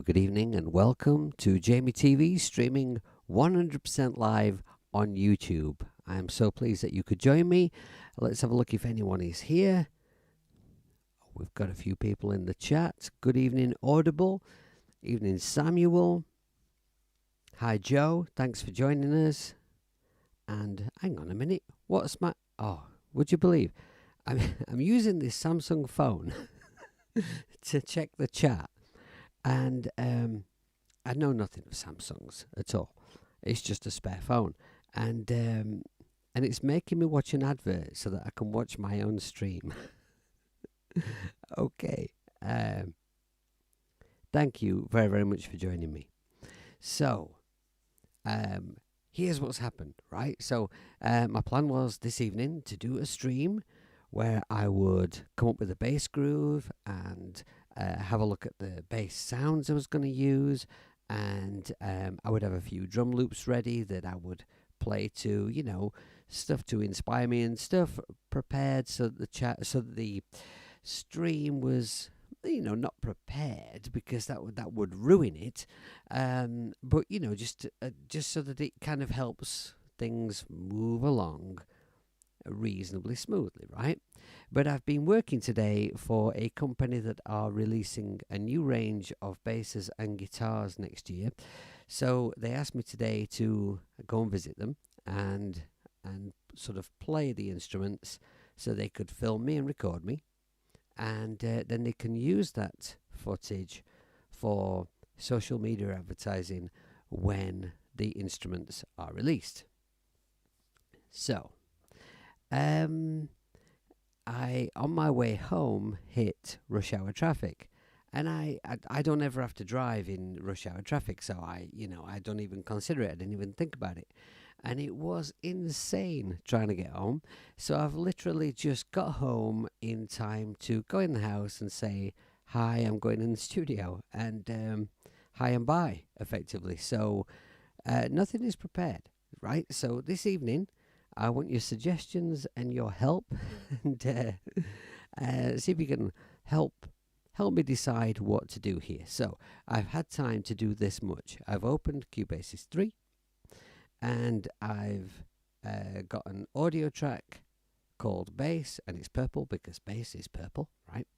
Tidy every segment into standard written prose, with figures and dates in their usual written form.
Good evening and welcome to Jamie TV, streaming 100% live on YouTube. I am so pleased that you could join me. Let's have a look if anyone is here. We've got a few people in the chat. Good evening, Audible. Evening, Samuel. Hi, Joe. Thanks for joining us. And hang on a minute. What's my... Oh, would you believe? I'm using this Samsung phone to check the chat. And I know nothing of Samsungs at all. It's just a spare phone. And it's making me watch an advert so that I can watch my own stream. Okay. Thank you very, very much for joining me. So, here's what's happened, right? So, my plan was this evening to do a stream where I would come up with a bass groove and have a look at the bass sounds I was going to use, and I would have a few drum loops ready that I would play to, stuff to inspire me and stuff prepared so that the stream was, not prepared because that would ruin it, but just so that it kind of helps things move along reasonably smoothly, right? But I've been working today for a company that are releasing a new range of basses and guitars next year. So they asked me today to go and visit them and sort of play the instruments so they could film me and record me. And then they can use that footage for social media advertising when the instruments are released. So, I, on my way home, hit rush hour traffic. And I don't ever have to drive in rush hour traffic, so I don't even consider it. I didn't even think about it. And it was insane trying to get home. So I've literally just got home in time to go in the house and say, hi, I'm going in the studio. And hi and bye, effectively. So nothing is prepared, right? So this evening, I want your suggestions and your help, and see if you can help me decide what to do here. So I've had time to do this much. I've opened Cubase 3, and I've got an audio track called Bass, and it's purple because bass is purple, right?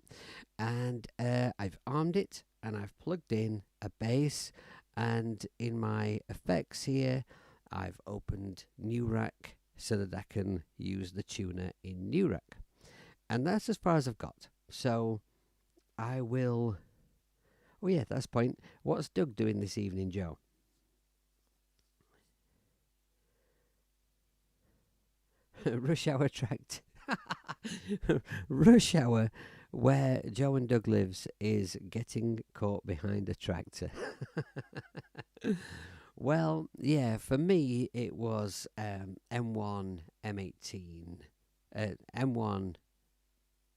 And I've armed it, and I've plugged in a bass, and in my effects here, I've opened New Rack so that I can use the tuner in New Rack. And that's as far as I've got. So I will... Oh yeah, that's the point. What's Doug doing this evening, Joe? Rush Hour tracked. Rush Hour, where Joe and Doug lives, is getting caught behind a tractor. Well, yeah, for me it was M1, M18, M1,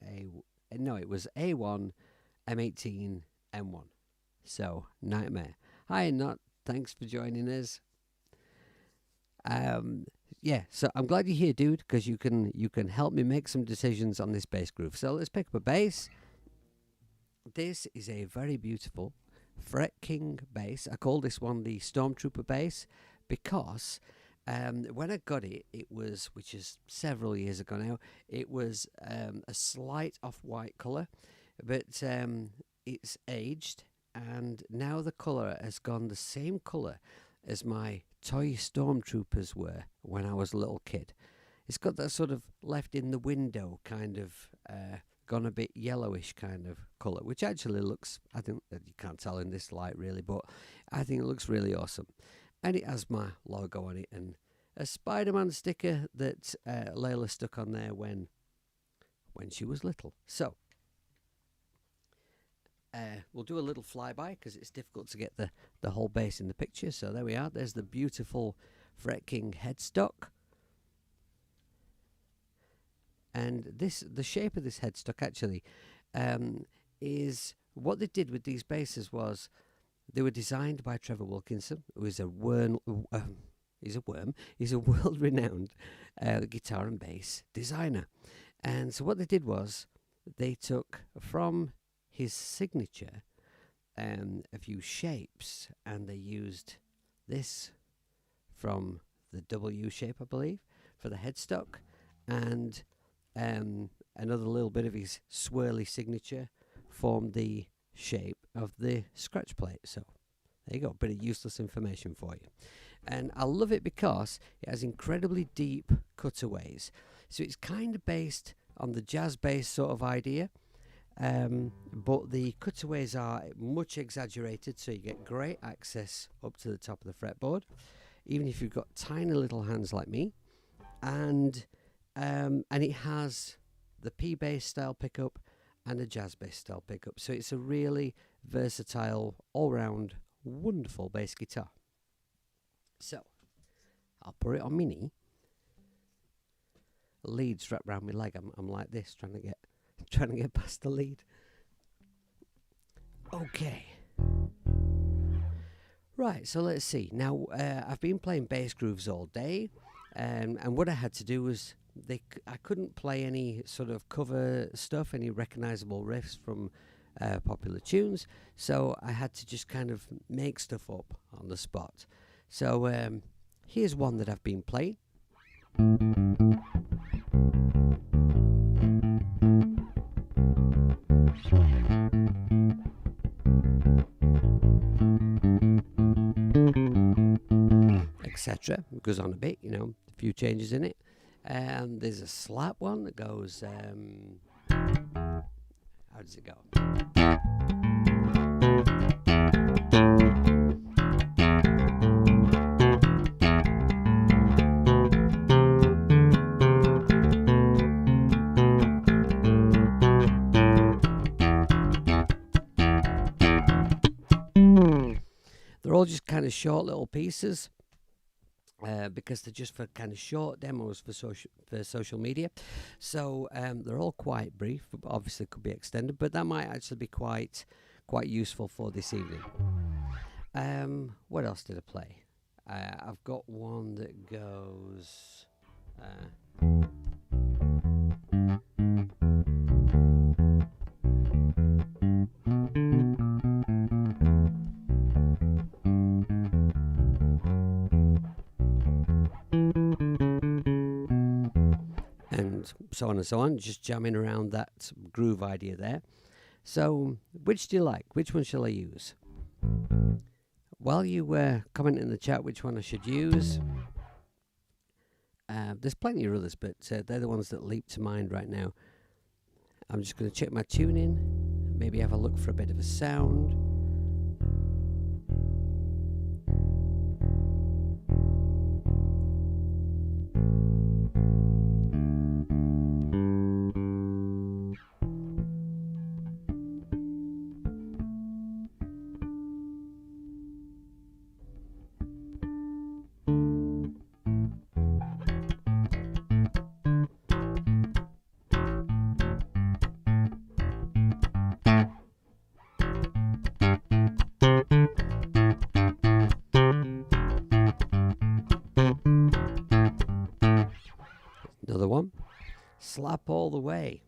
it was A1, M18, M1. So, nightmare. Hi, Not. Thanks for joining us. Yeah, so I'm glad you're here, dude, because you can help me make some decisions on this bass groove. So let's pick up a bass. This is a very beautiful Fret King bass. I call this one the Stormtrooper Bass because when I got it, which is several years ago now, it was a slight off-white colour, but it's aged, and now the colour has gone the same colour as my toy Stormtroopers were when I was a little kid. It's got that sort of left in the window kind of... gone a bit yellowish kind of colour, which actually looks, I think that you can't tell in this light really, but I think it looks really awesome. And it has my logo on it and a Spider-Man sticker that Layla stuck on there when she was little. So we'll do a little flyby because it's difficult to get the whole bass in the picture. So there we are. There's the beautiful Fret King headstock. And the shape of this headstock actually is what they did with these basses was they were designed by Trevor Wilkinson, who is a he's a world-renowned guitar and bass designer. And so what they did was they took from his signature a few shapes, and they used this from the W shape, I believe, for the headstock, and another little bit of his swirly signature formed the shape of the scratch plate. So there you go, a bit of useless information for you. And I love it because it has incredibly deep cutaways. So it's kind of based on the jazz bass sort of idea, but the cutaways are much exaggerated, so you get great access up to the top of the fretboard, even if you've got tiny little hands like me. And it has the P bass style pickup and a jazz bass style pickup. So it's a really versatile, all-round, wonderful bass guitar. So I'll put it on my knee. Lead strapped around my leg. I'm like this, trying to get past the lead. Okay. Right, so let's see. Now, I've been playing bass grooves all day, and what I had to do was I couldn't play any sort of cover stuff, any recognizable riffs from popular tunes, so I had to just kind of make stuff up on the spot. So here's one that I've been playing. Etc. It goes on a bit, a few changes in it. And there's a slap one that goes, how does it go? They're all just kind of short little pieces. Because they're just for kind of short demos for social media, so they're all quite brief. But obviously, could be extended, but that might actually be quite useful for this evening. What else did I play? I've got one that goes. So on and so on, just jamming around that groove idea there. So, which do you like? Which one shall I use? While you comment in the chat which one I should use, there's plenty of others, but they're the ones that leap to mind right now. I'm just going to check my tuning, maybe have a look for a bit of a sound. Another one. Slap all the way.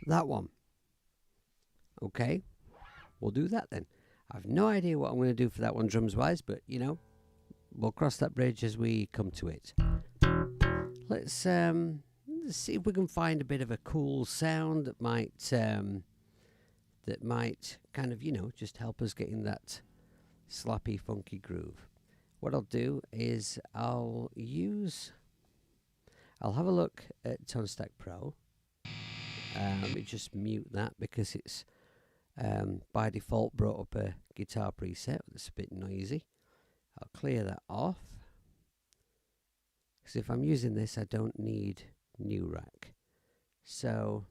That one. Okay, we'll do that then. I've no idea what I'm going to do for that one drums wise, but we'll cross that bridge as we come to it. Let's see if we can find a bit of a cool sound that might kind of just help us get in that slappy, funky groove. What I'll do is I'll have a look at ToneStack Pro. Let me just mute that because it's by default brought up a guitar preset that's a bit noisy. I'll clear that off because if I'm using this I don't need new rack. So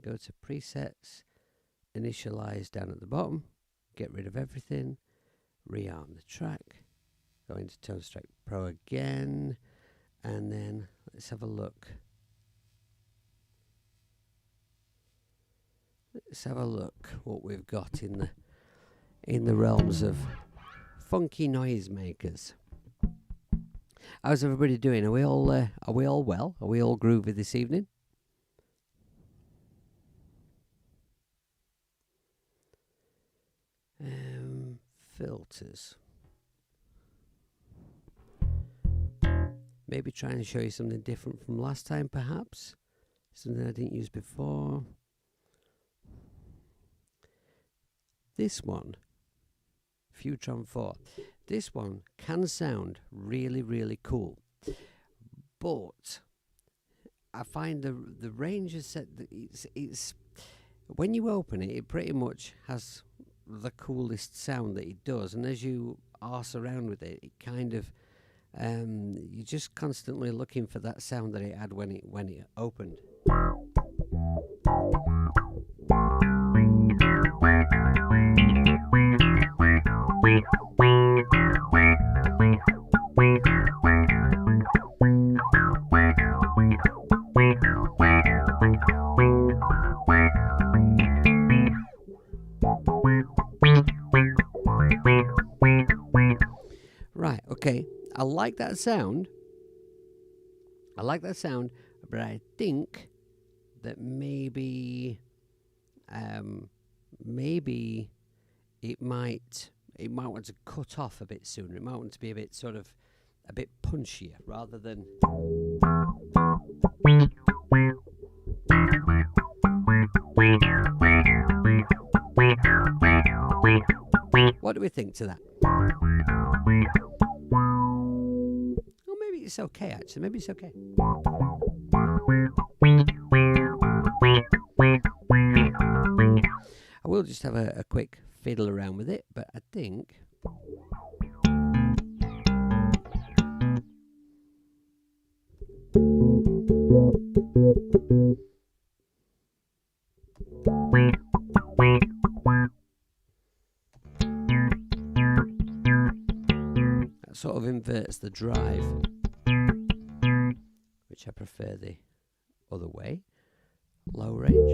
go to presets, initialize down at the bottom, get rid of everything, rearm the track, go into ToneStack Pro again, and then let's have a look. Let's have a look what we've got in the realms of funky noisemakers. How's everybody doing? Are we all well? Are we all groovy this evening? Filters. Maybe trying to show you something different from last time, perhaps. Something I didn't use before. This one, Futron 4. This one can sound really, really cool. But I find the range is set. It's when you open it, it pretty much has the coolest sound that it does, and as you arse around with it, it kind of you're just constantly looking for that sound that it had when it opened. Right, okay. I like that sound, but I think that maybe it might want to cut off a bit sooner. It might want to be a bit punchier rather than. What do we think to that? Oh, maybe it's okay, actually. Maybe it's okay. I will just have a quick fiddle around with it, but I think. That sort of inverts the drive, which I prefer the other way. Low range.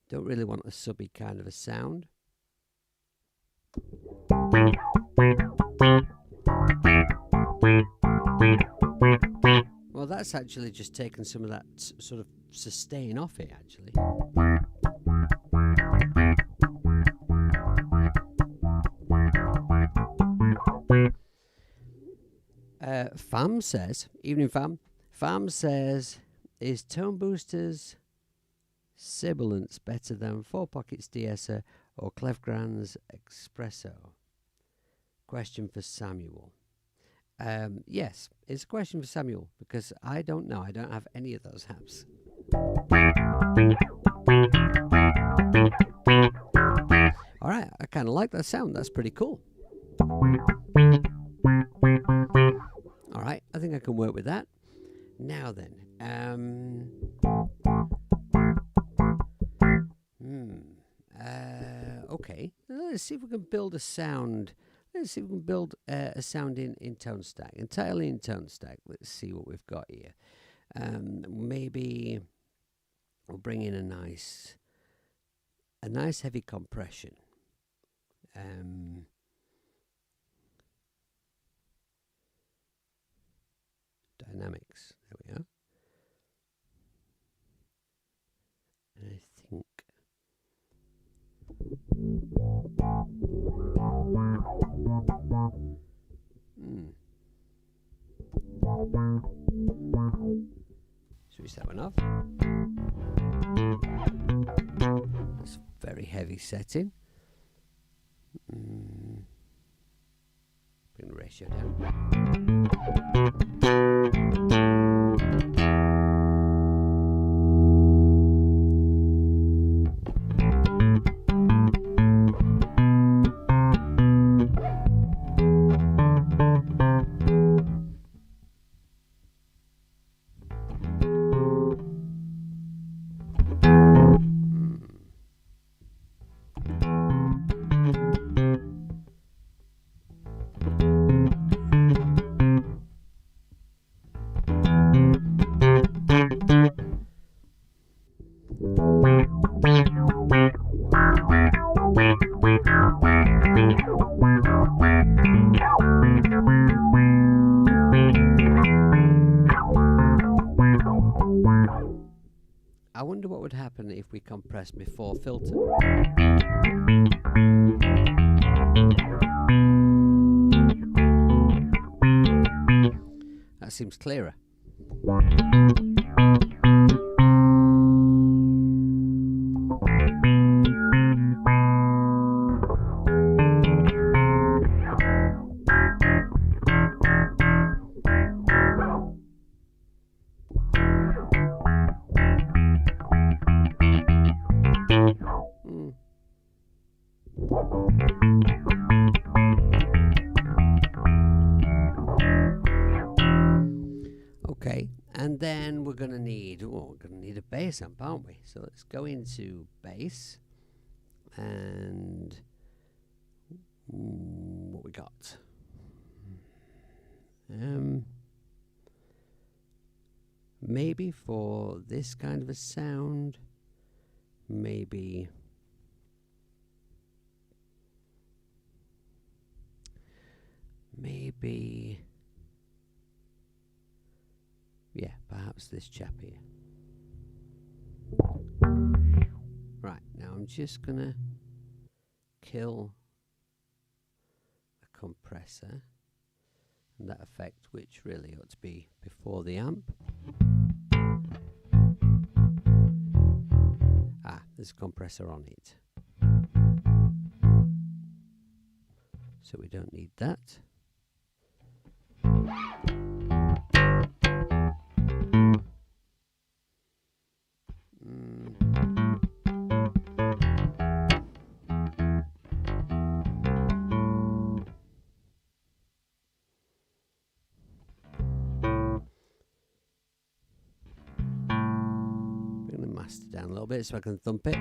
Don't really want a subby kind of a sound. Well, that's actually just taken some of that sort of sustain off it, actually. Fam says, evening Fam. Fam says, is Tone Booster's sibilance better than Four Pockets de-esser or Clefgran's Espresso? Question for Samuel. Yes, it's a question for Samuel because I don't know. I don't have any of those apps. All right, I kind of like that sound. That's pretty cool. All right, I think I can work with that. Now then, okay, let's see if we can build a sound. Let's see if we can build a sound in Tone Stack, entirely in Tone Stack. Let's see what we've got here. Maybe we'll bring in a nice heavy compression. Dynamics. There we are. And I think. Switch that one off. That's a very heavy setting. Bring the ratio down. happen if we compress before filter. That seems clearer. Okay, and then we're going to need a bass amp, aren't we? So let's go into bass, and what we got? Maybe for this kind of a sound, maybe yeah, perhaps this chap here. Right, now I'm just gonna kill the compressor and that effect, which really ought to be before the amp. Ah, there's a compressor on it, so we don't need that. Bring the master down a little bit so I can thump it.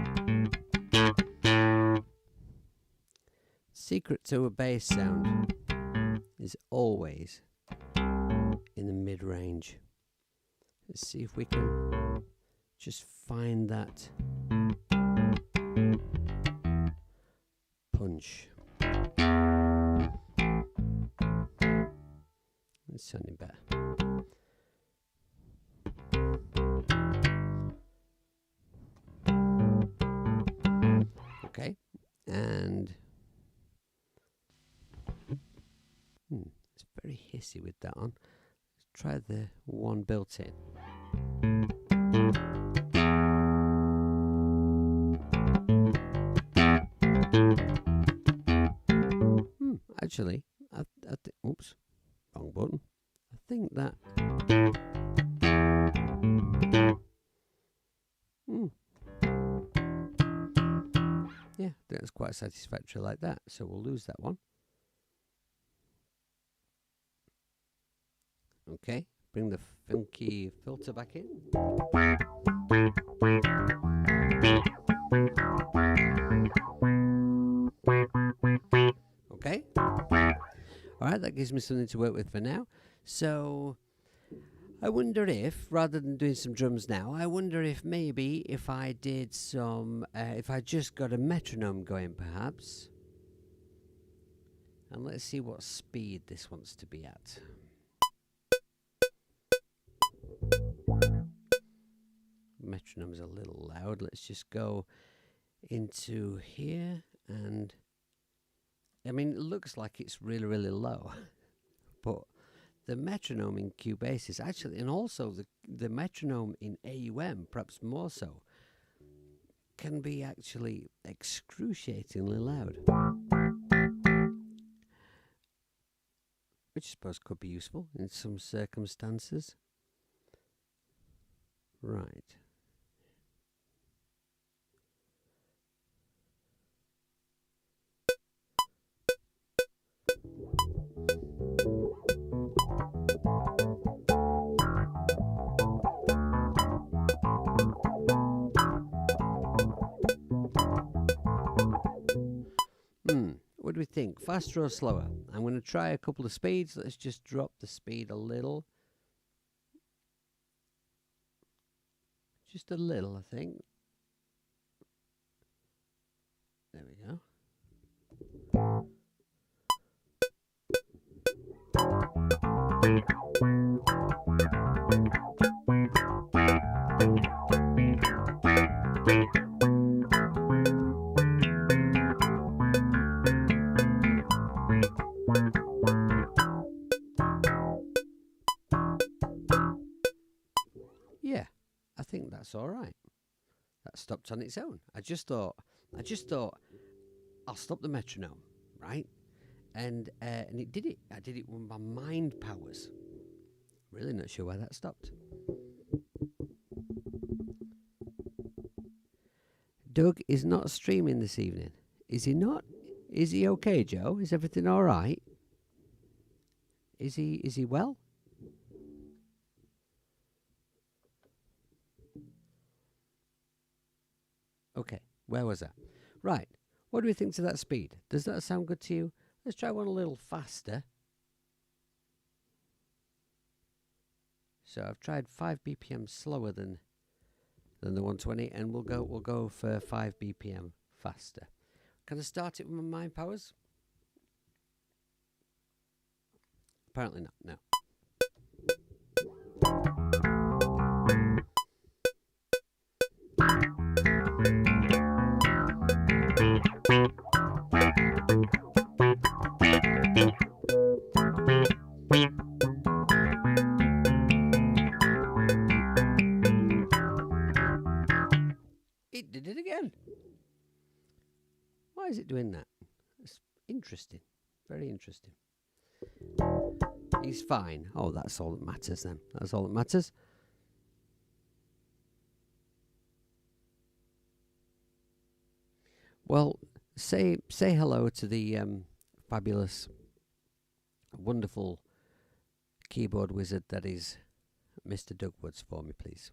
Secret to a bass sound is always in the mid-range. Let's see if we can just find that punch. It's sounding better. Okay, and it's very hissy with that on. Let's try the one built in. Actually, oops, wrong button. I think that. Yeah, that's quite satisfactory like that. So we'll lose that one. Okay, bring the funky filter back in. Okay. Alright, that gives me something to work with for now. So I wonder if, rather than doing some drums now, I wonder if maybe if I did some, if I just got a metronome going perhaps. And let's see what speed this wants to be at. Metronome's a little loud. Let's just go into here, and I mean, it looks like it's really, really low, but the metronome in Cubase is actually, and also the metronome in AUM, perhaps more so, can be actually excruciatingly loud, which I suppose could be useful in some circumstances. Right. What do we think? Faster or slower? I'm going to try a couple of speeds. Let's just drop the speed a little. Just a little, I think. There we go. That's all right. That stopped on its own. I just thought, I'll stop the metronome, right? And it did it. I did it with my mind powers. Really not sure why that stopped. Doug is not streaming this evening. Is he not? Is he okay, Joe? Is everything all right? Is he well? Okay, where was that? Right. What do we think to that speed? Does that sound good to you? Let's try one a little faster. So I've tried 5 BPM slower than the 120, and we'll go for 5 BPM faster. Can I start it with my mind powers? Apparently not. No. It did it again. Why is it doing that? It's interesting. Very interesting. He's fine. Oh, that's all that matters then. That's all that matters. Well, say hello to the fabulous, wonderful keyboard wizard that is Mr. Doug Woods for me, please.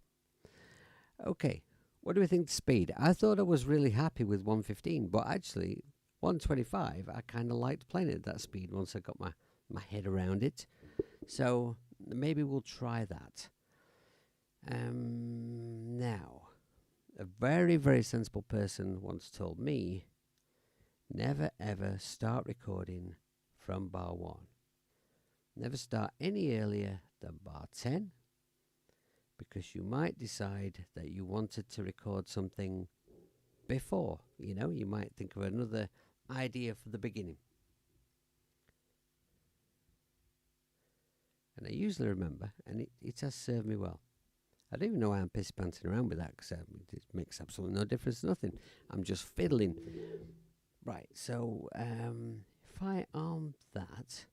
Okay, what do we think of speed? I thought I was really happy with 115, but actually 125, I kind of liked playing it at that speed once I got my head around it. So maybe we'll try that. Now, a very, very sensible person once told me, never ever start recording from bar 1. Never start any earlier than bar 10, because you might decide that you wanted to record something before. You know, you might think of another idea for the beginning. And I usually remember, and it has served me well. I don't even know why I'm piss-panting around with that, because it makes absolutely no difference, nothing. I'm just fiddling. Right, so if I arm that,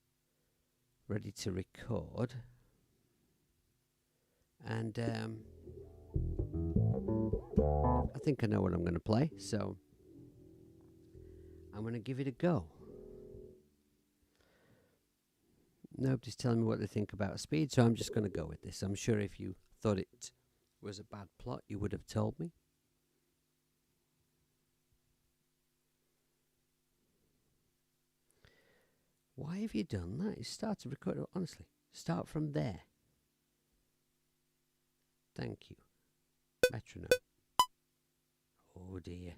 ready to record, and I think I know what I'm going to play, so I'm going to give it a go. Nobody's telling me what they think about speed, so I'm just going to go with this. I'm sure if you thought it was a bad plot, you would have told me. Why have you done that? You start to record, honestly. Start from there. Thank you. Metronome. Oh dear.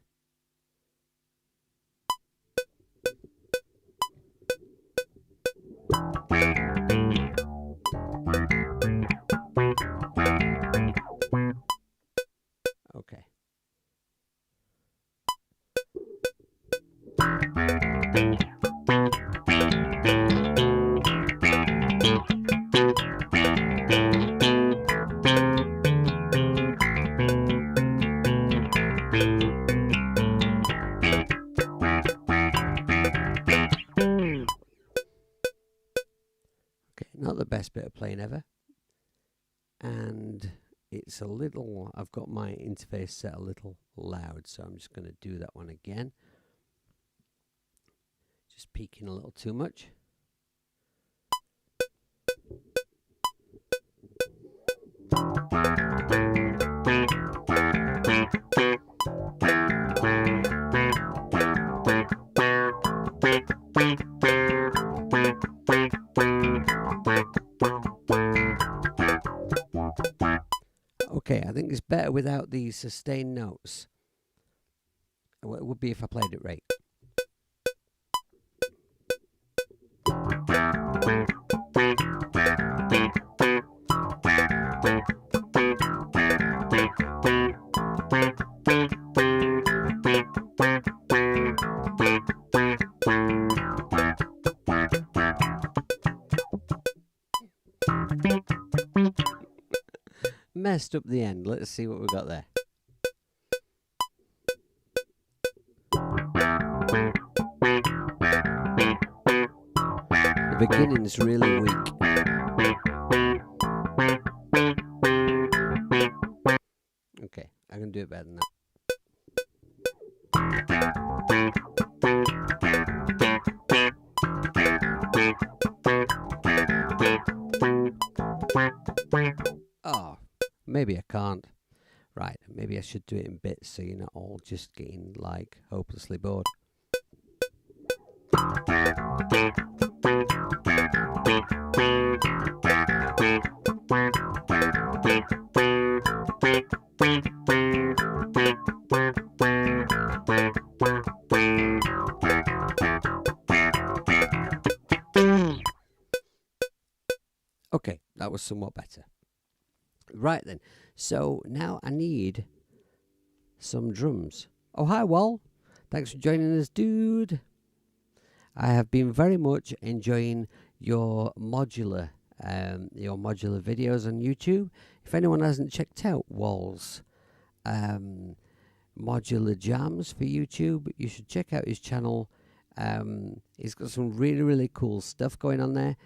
Okay. Not the best bit of playing ever, and it's a little, I've got my interface set a little loud, so I'm just going to do that one again. Just peaking a little too much. Okay, I think it's better without these sustained notes. What it would be if I played it right. messed up the end. Let's see what we got there. The beginning's really weak. Okay, I can do it better than that. Oh, maybe I can't. Right, maybe I should do it in bits so you're not all just getting like hopelessly bored. Okay, that was somewhat better. Right then, so now I need some drums. Oh, hi, Wall. Thanks for joining us, dude. I have been very much enjoying your modular videos on YouTube. If anyone hasn't checked out Wall's modular jams for YouTube, you should check out his channel. He's got some really, really cool stuff going on there.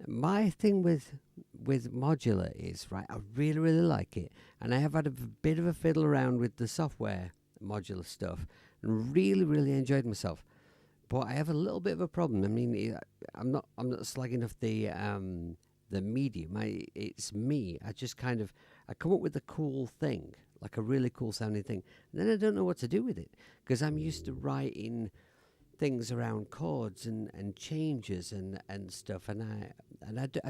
My thing with modular is, right, I really, really like it, and I have had a bit of a fiddle around with the software modular stuff and really, really enjoyed myself. But I have a little bit of a problem. I mean, I'm not slagging off the medium. It's me. I just kind of I come up with a cool thing, like a really cool sounding thing, and then I don't know what to do with it because I'm used to writing things around chords and changes and stuff, and I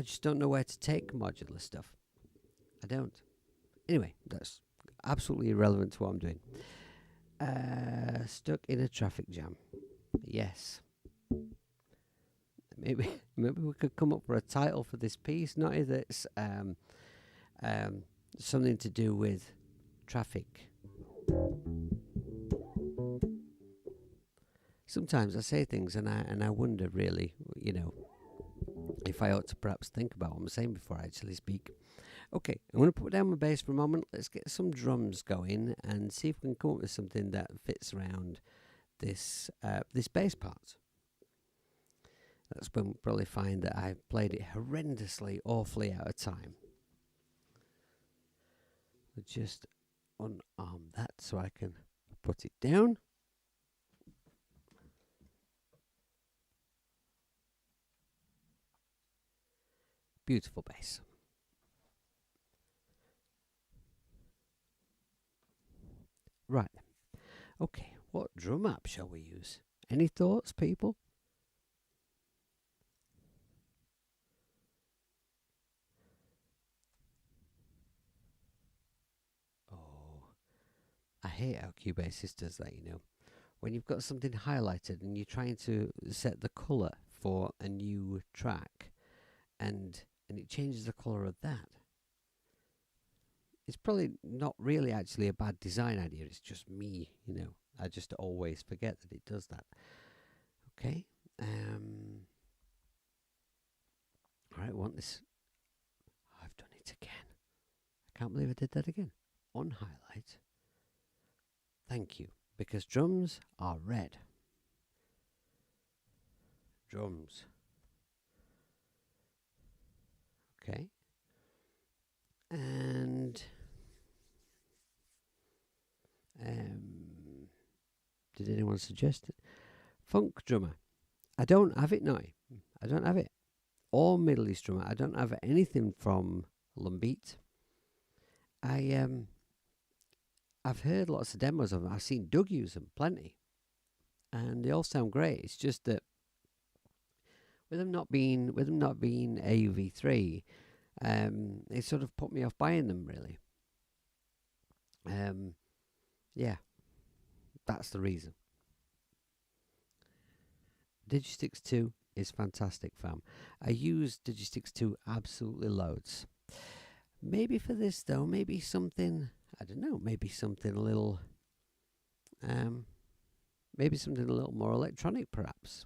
just don't know where to take modular stuff. I don't. Anyway, that's absolutely irrelevant to what I'm doing. Stuck in a traffic jam. Yes. Maybe we could come up with a title for this piece. Not if it's something to do with traffic. Sometimes I say things and I wonder really, if I ought to perhaps think about what I'm saying before I actually speak. Okay, I'm going to put down my bass for a moment. Let's get some drums going and see if we can come up with something that fits around this bass part. That's when we'll probably find that I've played it horrendously, awfully out of time. I'll just unarm that so I can put it down. Beautiful bass. Right. Okay, what drum app shall we use? Any thoughts, people? Oh, I hate how Cubase does that, When you've got something highlighted and you're trying to set the colour for a new track and it changes the colour of that. It's probably not really actually a bad design idea. It's just me, I just always forget that it does that. Okay. Alright, I want this. I've done it again. I can't believe I did that again. On highlight. Thank you. Because drums are red. Drums. Okay. And did anyone suggest it? Funk drummer. I don't have it now. I don't have it. Or Middle East drummer. I don't have anything from Lumbeat. I've heard lots of demos of them. I've seen Doug use them plenty, and they all sound great. It's just that with them not being AUV3, it sort of put me off buying them really. Yeah, that's the reason. Digistix 2 is fantastic, fam. I use Digistix 2 absolutely loads. Maybe for this though, maybe something, I don't know, maybe something a little more electronic perhaps.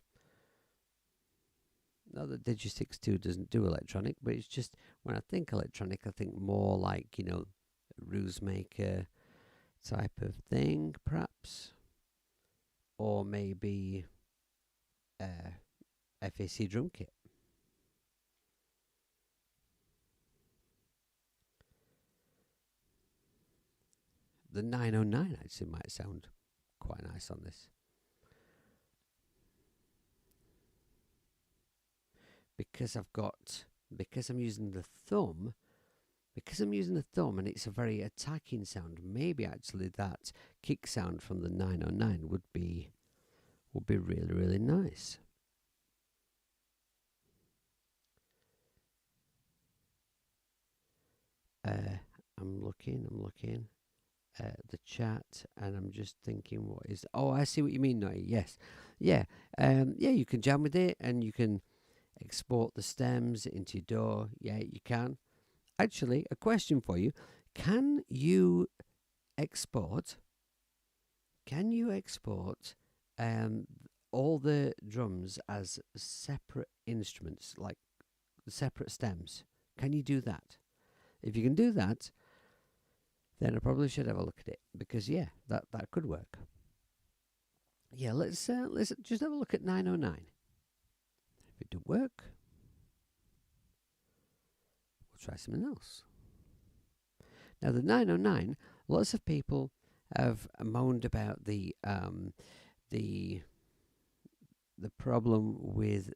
not that Digistix 2 doesn't do electronic, but it's just when I think electronic, I think more like, Ruse Maker type of thing, perhaps, or maybe FAC drum kit. The 909 actually might sound quite nice on this. Because I'm using the thumb, and it's a very attacking sound, maybe actually that kick sound from the 909 would be really, really nice. I'm looking at the chat, and I'm just thinking, what is? Oh, I see what you mean, Noy. Yes, yeah, you can jam with it, and you can export the stems into your DAW. Yeah, you can. Actually, a question for you: Can you export all the drums as separate instruments, like separate stems? Can you do that? If you can do that, then I probably should have a look at it, because yeah, that could work. Yeah, let's just have a look at 909. If it don't work, we'll try something else. Now the 909, lots of people have moaned about the problem with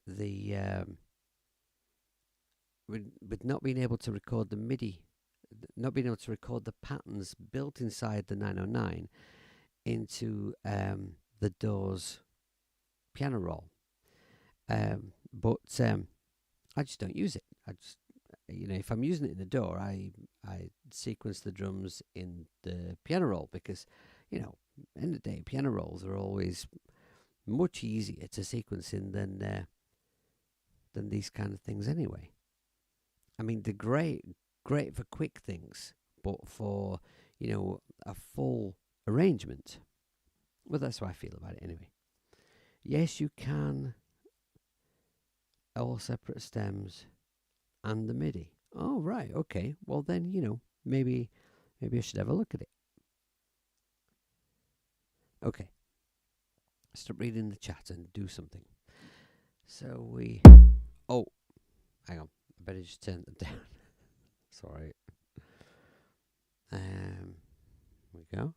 with not being able to record the MIDI, not being able to record the patterns built inside the 909 into the DAW's piano roll. But I just don't use it. I just, if I'm using it in the DAW, I sequence the drums in the piano roll, because, in the day, piano rolls are always much easier to sequence in than these kind of things anyway. I mean, they're great for quick things, but for, a full arrangement, well, that's how I feel about it anyway. Yes, you can all separate stems and the MIDI. Oh, right, okay. Well, then, maybe I should have a look at it. Okay. Stop reading the chat and do something. So oh, hang on. I better just turn them down. Sorry. Here we go.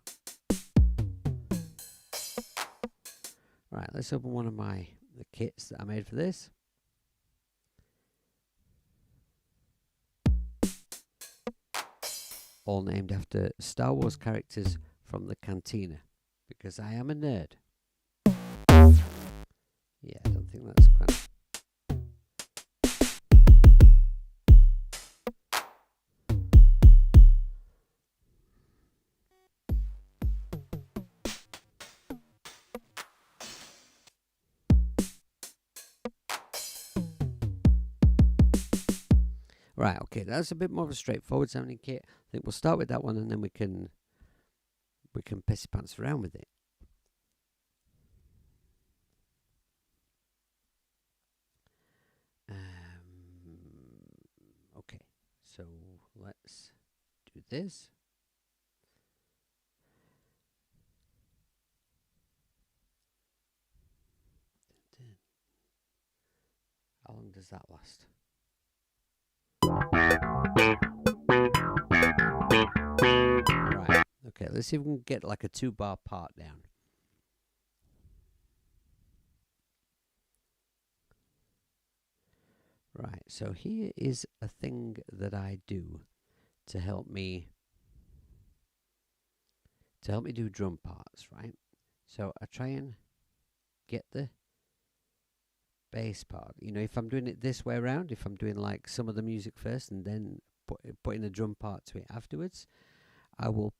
Right, let's open one of the kits that I made for this. All named after Star Wars characters from the Cantina, because I am a nerd. Yeah, I don't think that's quite. Right, okay, that's a bit more of a straightforward sounding kit. I think we'll start with that one, and then we can pissy pants around with it. Okay, so let's do this. How long does that last? Right, okay, let's see if we can get like a 2-bar part down. Right, so here is a thing that I do to help me do drum parts, right? So I try and get the bass part. If I'm doing it this way around, if I'm doing like some of the music first and then putting a drum part to it afterwards, I will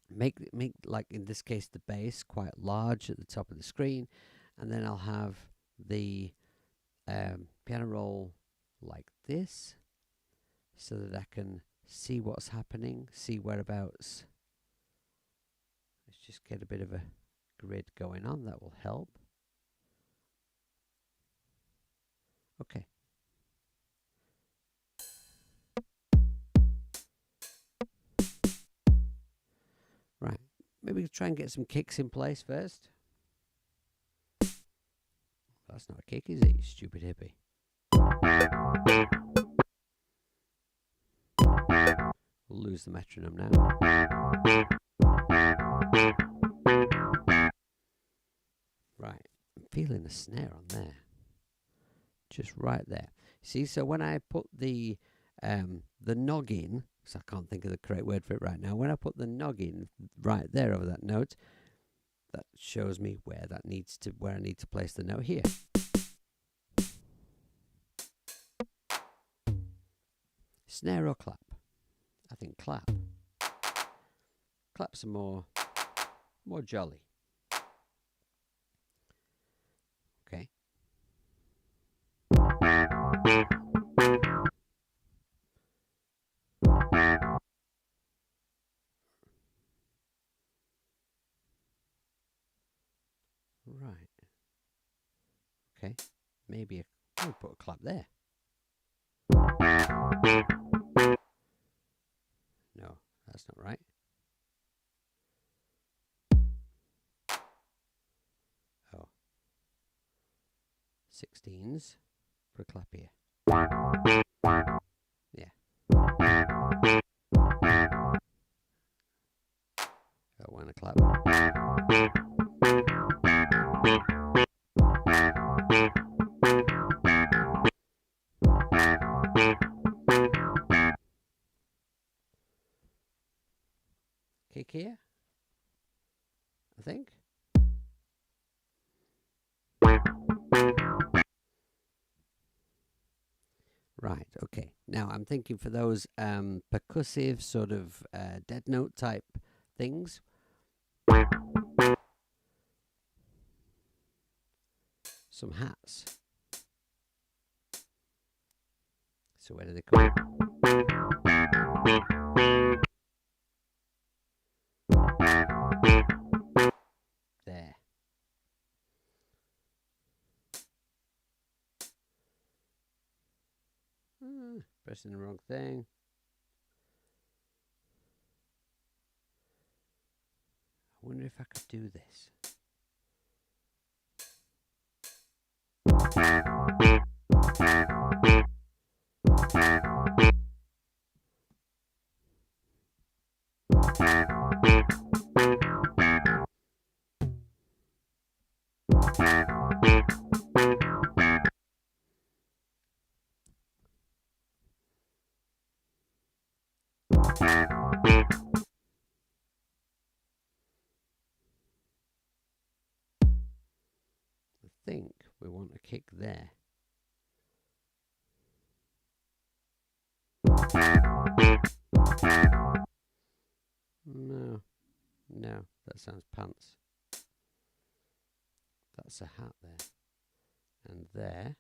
make like in this case the bass quite large at the top of the screen, and then I'll have the piano roll like this, so that I can see what's happening, see whereabouts. Let's just get a bit of a grid going on. That will help. Maybe try and get some kicks in place first. That's not a kick, is it, you stupid hippie? We'll lose the metronome now. Right, I'm feeling a snare on there. Just right there. See, so when I put the noggin, because I can't think of the correct word for it right now, when I put the noggin right there over that note, that shows me where I need to place the note here. Snare or clap? I think clap. Claps are more jolly. Okay. Right. Okay. Maybe I'll put a clap there. No, that's not right. Oh. 16s. Put a clap here. Yeah. I want to clap. Kick here, I think. Right, okay. Now I'm thinking for those percussive sort of dead note type things. Some hats. So where do they come? There. Pressing the wrong thing. I wonder if I could do this. I think we want a kick there. No, that sounds pants. That's a hat there. And there.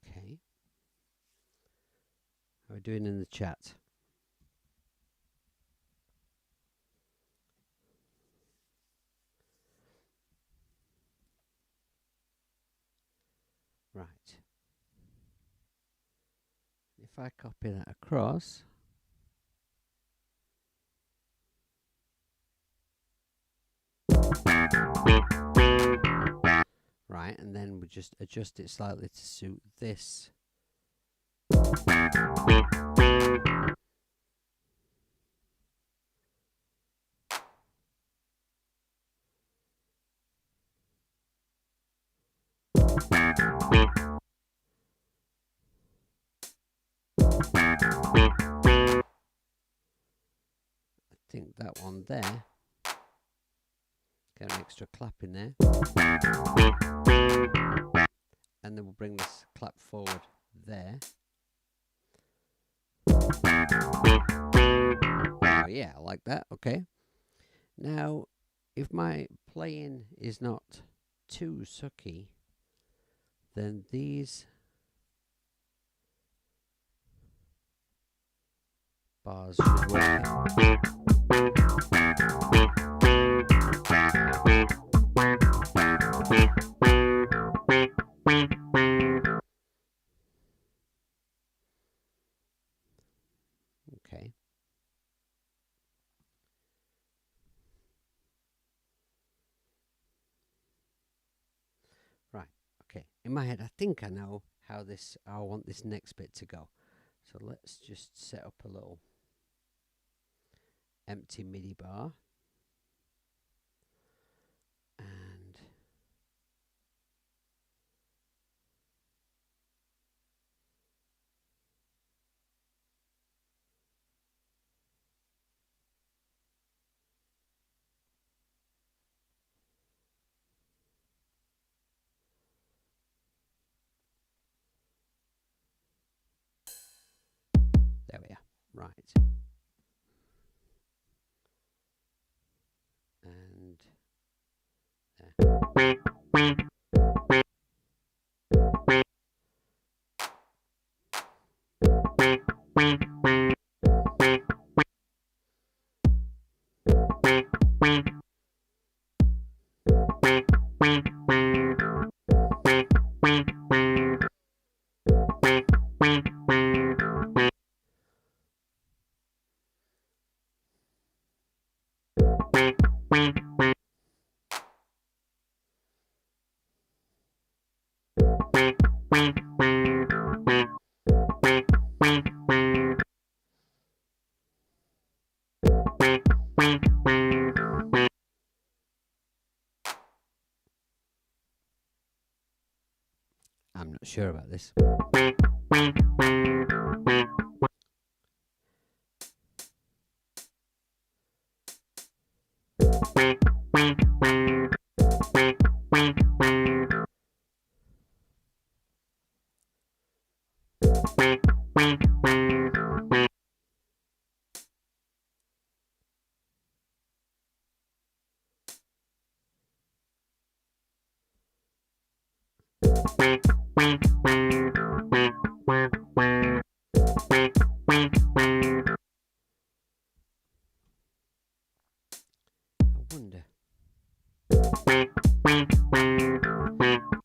Okay. How are we doing in the chat? Right. If I copy that across, right, and then we just adjust it slightly to suit this. think that one there, get an extra clap in there, and then we'll bring this clap forward there. Oh yeah, I like that. Okay. Now, if my playing is not too sucky, then these bars should work. Okay. Right. Okay. In my head, I think I know how I want this next bit to go. So let's just set up a little empty MIDI bar. And there we are. Right. And there. I'm not sure about this.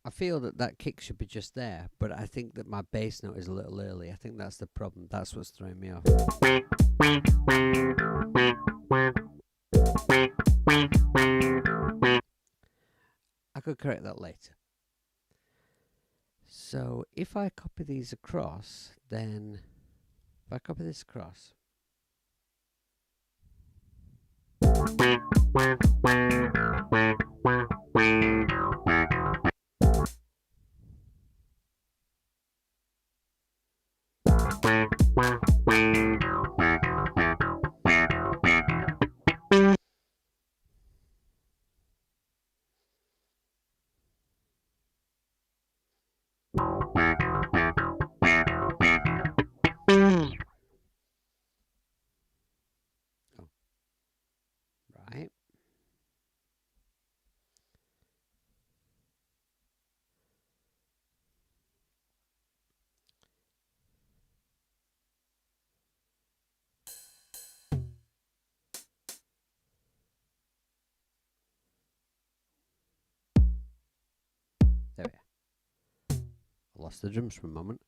I feel that kick should be just there, but I think that my bass note is a little early. I think that's the problem. That's what's throwing me off. I could correct that later. So if I copy these across, then if I copy this across, right. There we are. I lost the drums for a moment.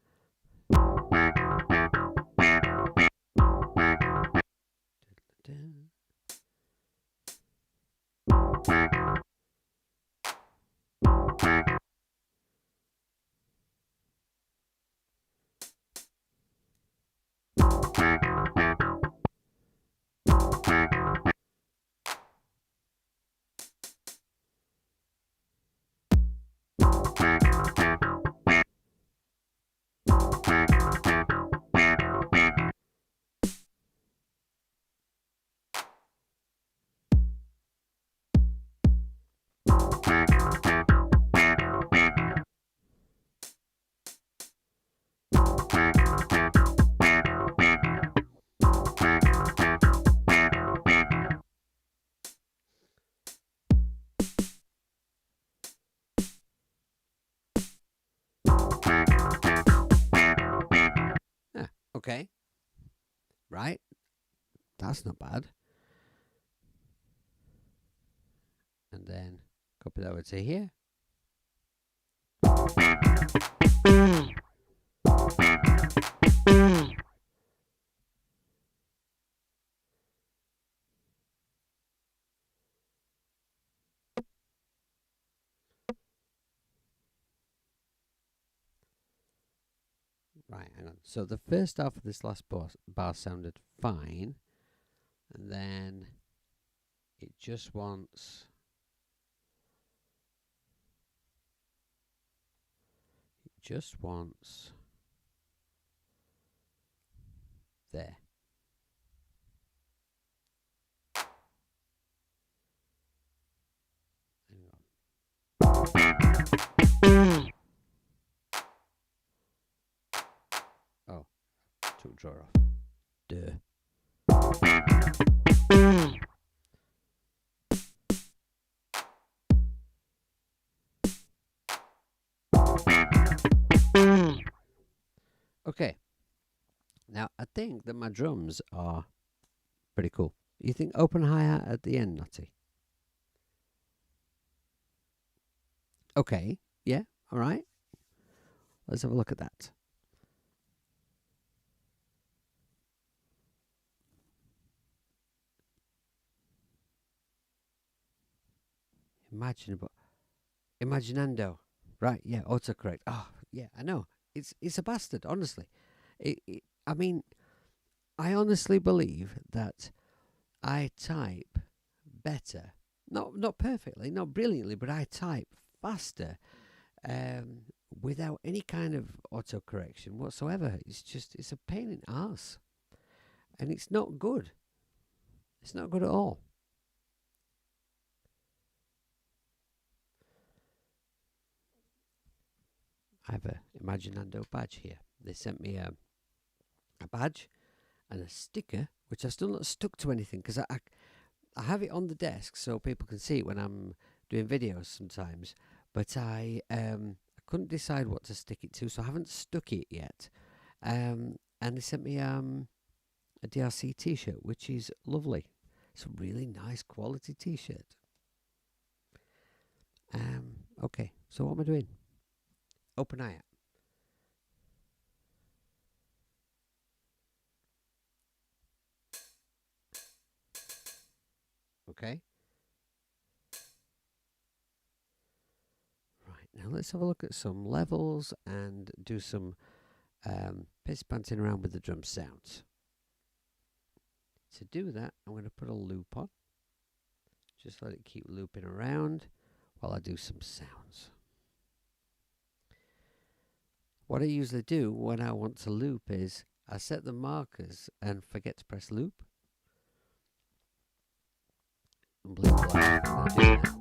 Okay. Right. That's not bad. And then copy that over to here. Right, hang on. So the first half of this last bar sounded fine, and then it just wants there. Oh, took drawer off. Duh. Okay. Now, I think that my drums are pretty cool. You think open hi-hat at the end, Nutty? Okay. Yeah. All right. Let's have a look at that. Imaginando. Right, yeah, autocorrect. Oh, yeah, I know. It's a bastard, honestly. I mean, I honestly believe that I type better. Not perfectly, not brilliantly, but I type faster without any kind of autocorrection whatsoever. It's a pain in the arse. And it's not good. It's not good at all. I have a Imaginando badge here. They sent me a badge and a sticker, which I still not stuck to anything because I have it on the desk so people can see it when I'm doing videos sometimes. But I couldn't decide what to stick it to, so I haven't stuck it yet. And they sent me a DRC t-shirt, which is lovely. It's a really nice quality t-shirt. Okay, so what am I doing? Open hi-hat. Okay. Right, now let's have a look at some levels and do some piss-panting around with the drum sounds. To do that, I'm going to put a loop on. Just let it keep looping around while I do some sounds. What I usually do when I want to loop is I set the markers and forget to press loop. Unbelievable.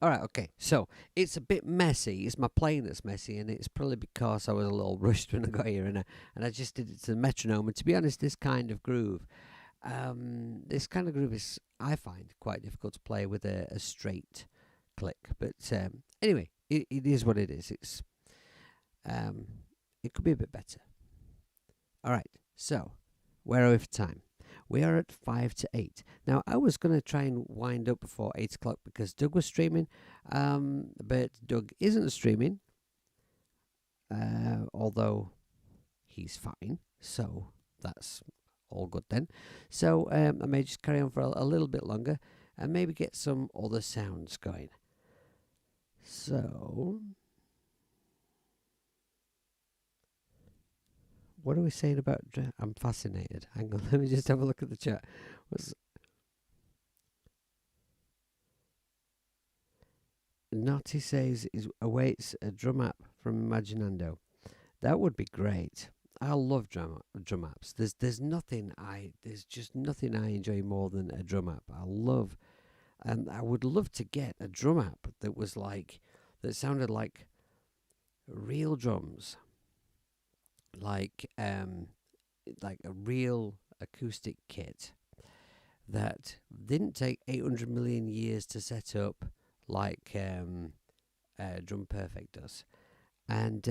All right, okay. So it's a bit messy. It's my playing that's messy, and it's probably because I was a little rushed when I got here, and I just did it to the metronome. And to be honest, this kind of groove is, I find, quite difficult to play with a straight click. But anyway, it is what it is. Um, it could be a bit better. All right. So where are we for time? We are at 5 to 8. Now, I was going to try and wind up before 8 o'clock because Doug was streaming, but Doug isn't streaming, although he's fine, so that's all good then. So I may just carry on for a little bit longer and maybe get some other sounds going. So, what are we saying about... I'm fascinated. Hang on, let me just have a look at the chat. Naughty says is awaits a drum app from Imaginando. That would be great. I love drum apps. There's just nothing I enjoy more than a drum app. And I would love to get a drum app that sounded like real drums, like a real acoustic kit that didn't take 800 million years to set up, like Drum Perfect does, and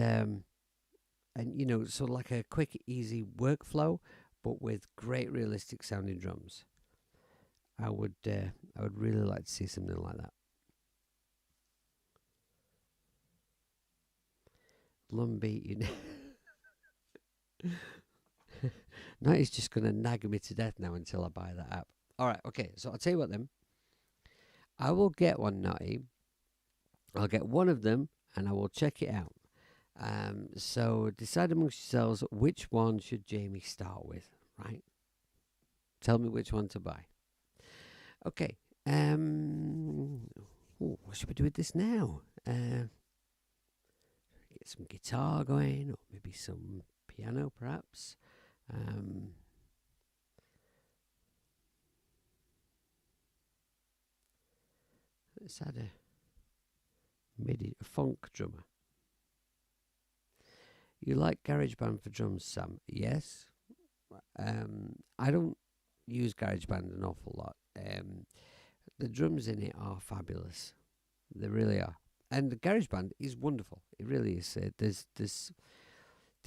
so like a quick, easy workflow, but with great realistic sounding drums. I would really like to see something like that. Lumby, No, he's just going to nag me to death now until I buy that app. All right, okay, so I'll tell you what then. I will get one, Naughty. I'll get one of them and I will check it out. So decide amongst yourselves which one should Jamie start with, right? Tell me which one to buy. Okay. What should we do with this now? Get some guitar going, or maybe some piano, perhaps. Let's add a MIDI funk drummer. You like GarageBand for drums, Sam? Yes. I don't use GarageBand an awful lot. The drums in it are fabulous. They really are. And the GarageBand is wonderful. It really is. There's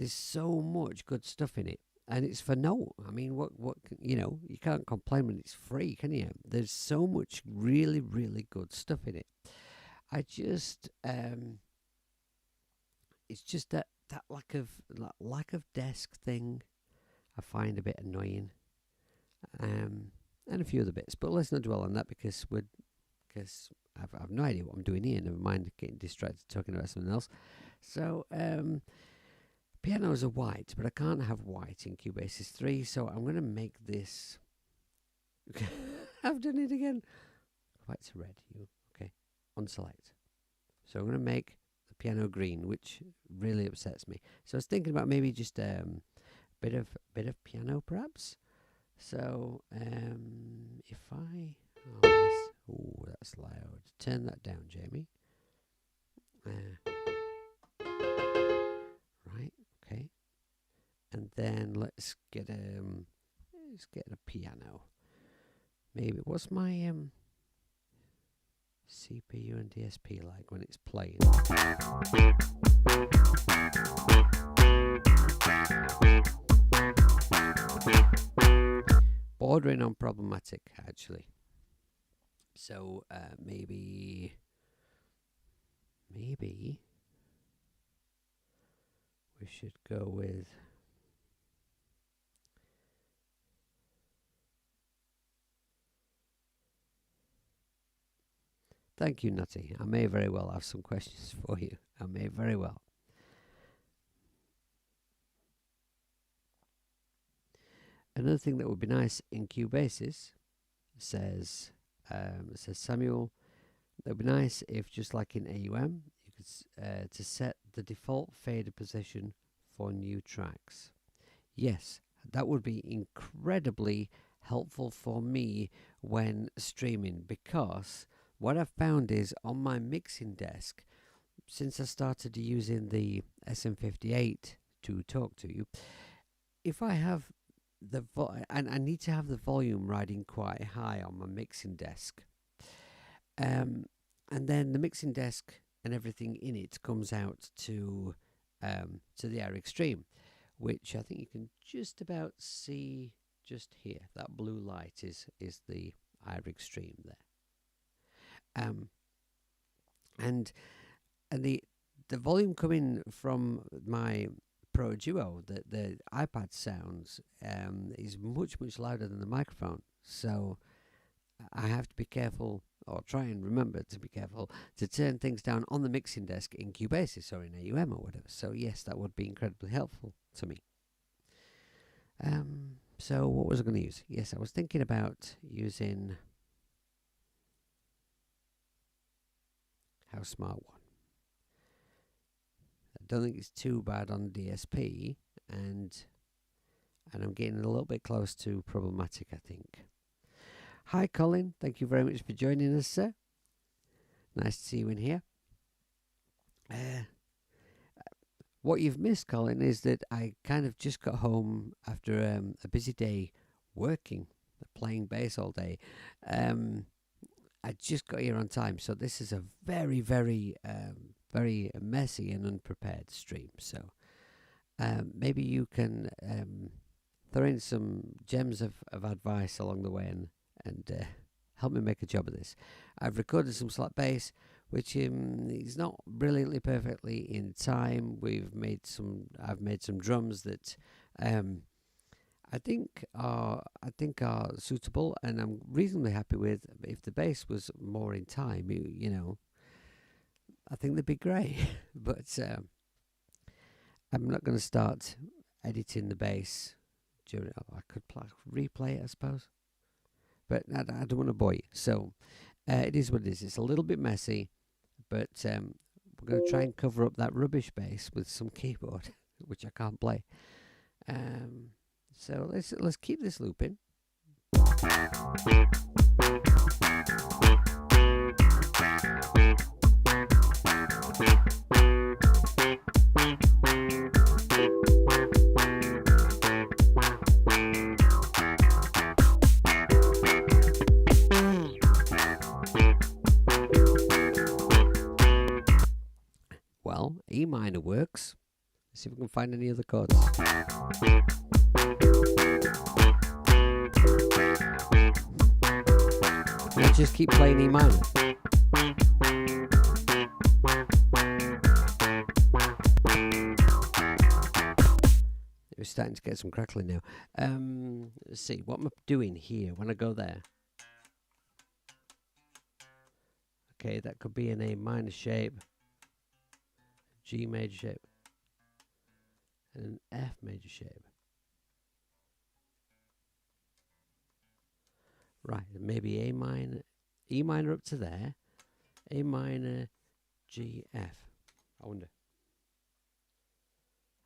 so much good stuff in it. And it's for no. I mean, what you can't complain when it's free, can you? There's so much really, really good stuff in it. I just it's just that lack of desk thing I find a bit annoying, and a few other bits. But let's not dwell on that because I've no idea what I'm doing here. Never mind getting distracted talking about something else. So pianos are white, but I can't have white in Cubasis 3, so I'm going to make this... I've done it again. White's red. Okay. Unselect. So I'm going to make the piano green, which really upsets me. So I was thinking about maybe just bit of piano, perhaps. So if I... Oh, that's loud. Turn that down, Jamie. Right, okay. And then let's get a piano. Maybe what's my CPU and DSP like when it's playing? Bordering on problematic, actually. So maybe we should go with... Thank you, Nutty. I may very well have some questions for you. I may very well. Another thing that would be nice in Cubasis, says Samuel, that would be nice if, just like in AUM, you could to set the default fader position for new tracks. Yes, that would be incredibly helpful for me when streaming, because what I've found is on my mixing desk, since I started using the SM58 to talk to you, if I have and I need to have the volume riding quite high on my mixing desk, and then the mixing desk and everything in it comes out to the air extreme, which I think you can just about see just here. That blue light is the air extreme there, and the volume coming from my Pro Duo, the iPad sounds, is much louder than the microphone. So I have to be careful, or try and remember to be careful, to turn things down on the mixing desk in Cubasis or in AUM or whatever. So yes, that would be incredibly helpful to me. So what was I going to use? Yes, I was thinking about using How Smart One. I don't think it's too bad on DSP, and I'm getting a little bit close to problematic, I think. Hi, Colin. Thank you very much for joining us, sir. Nice to see you in here. What you've missed, Colin, is that I kind of just got home after a busy day working, playing bass all day. I just got here on time, so this is a very, very messy and unprepared stream. So maybe you can throw in some gems of advice along the way and help me make a job of this. I've recorded some slap bass, which is not brilliantly perfectly in time. I've made some drums that I think are suitable, and I'm reasonably happy with. If the bass was more in time, you know, I think they'd be great. But I'm not going to start editing the bass during. I could replay it, I suppose, but I don't want to bore you. So it is what it is. It's a little bit messy, but we're going to try and cover up that rubbish bass with some keyboard, which I can't play. So let's keep this looping. Well, E minor works. Let's see if we can find any other chords. Now just keep playing E minor. We're starting to get some crackling now. Let's see, what am I doing here when I go there? Okay, that could be an A minor shape, G major shape, and an F major shape. Right, maybe A minor, E minor up to there, A minor, G, F. I wonder.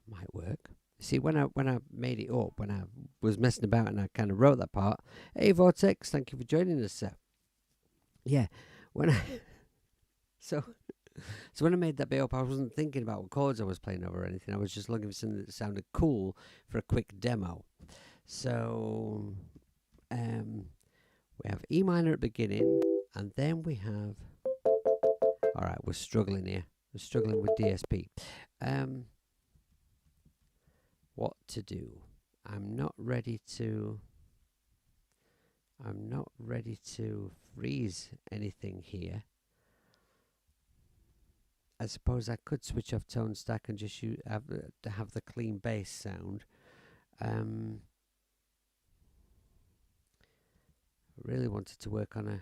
Might work. See, when I made it up, when I was messing about and I kind of wrote that part. Hey, Vortex, thank you for joining us, sir. Yeah, when I so when I made that bit up, I wasn't thinking about what chords I was playing over or anything. I was just looking for something that sounded cool for a quick demo. So we have E minor at the beginning, and then we have. All right, we're struggling here. We're struggling with DSP. What to do? I'm not ready to freeze anything here. I suppose I could switch off tone stack and just have the clean bass sound. Really wanted to work on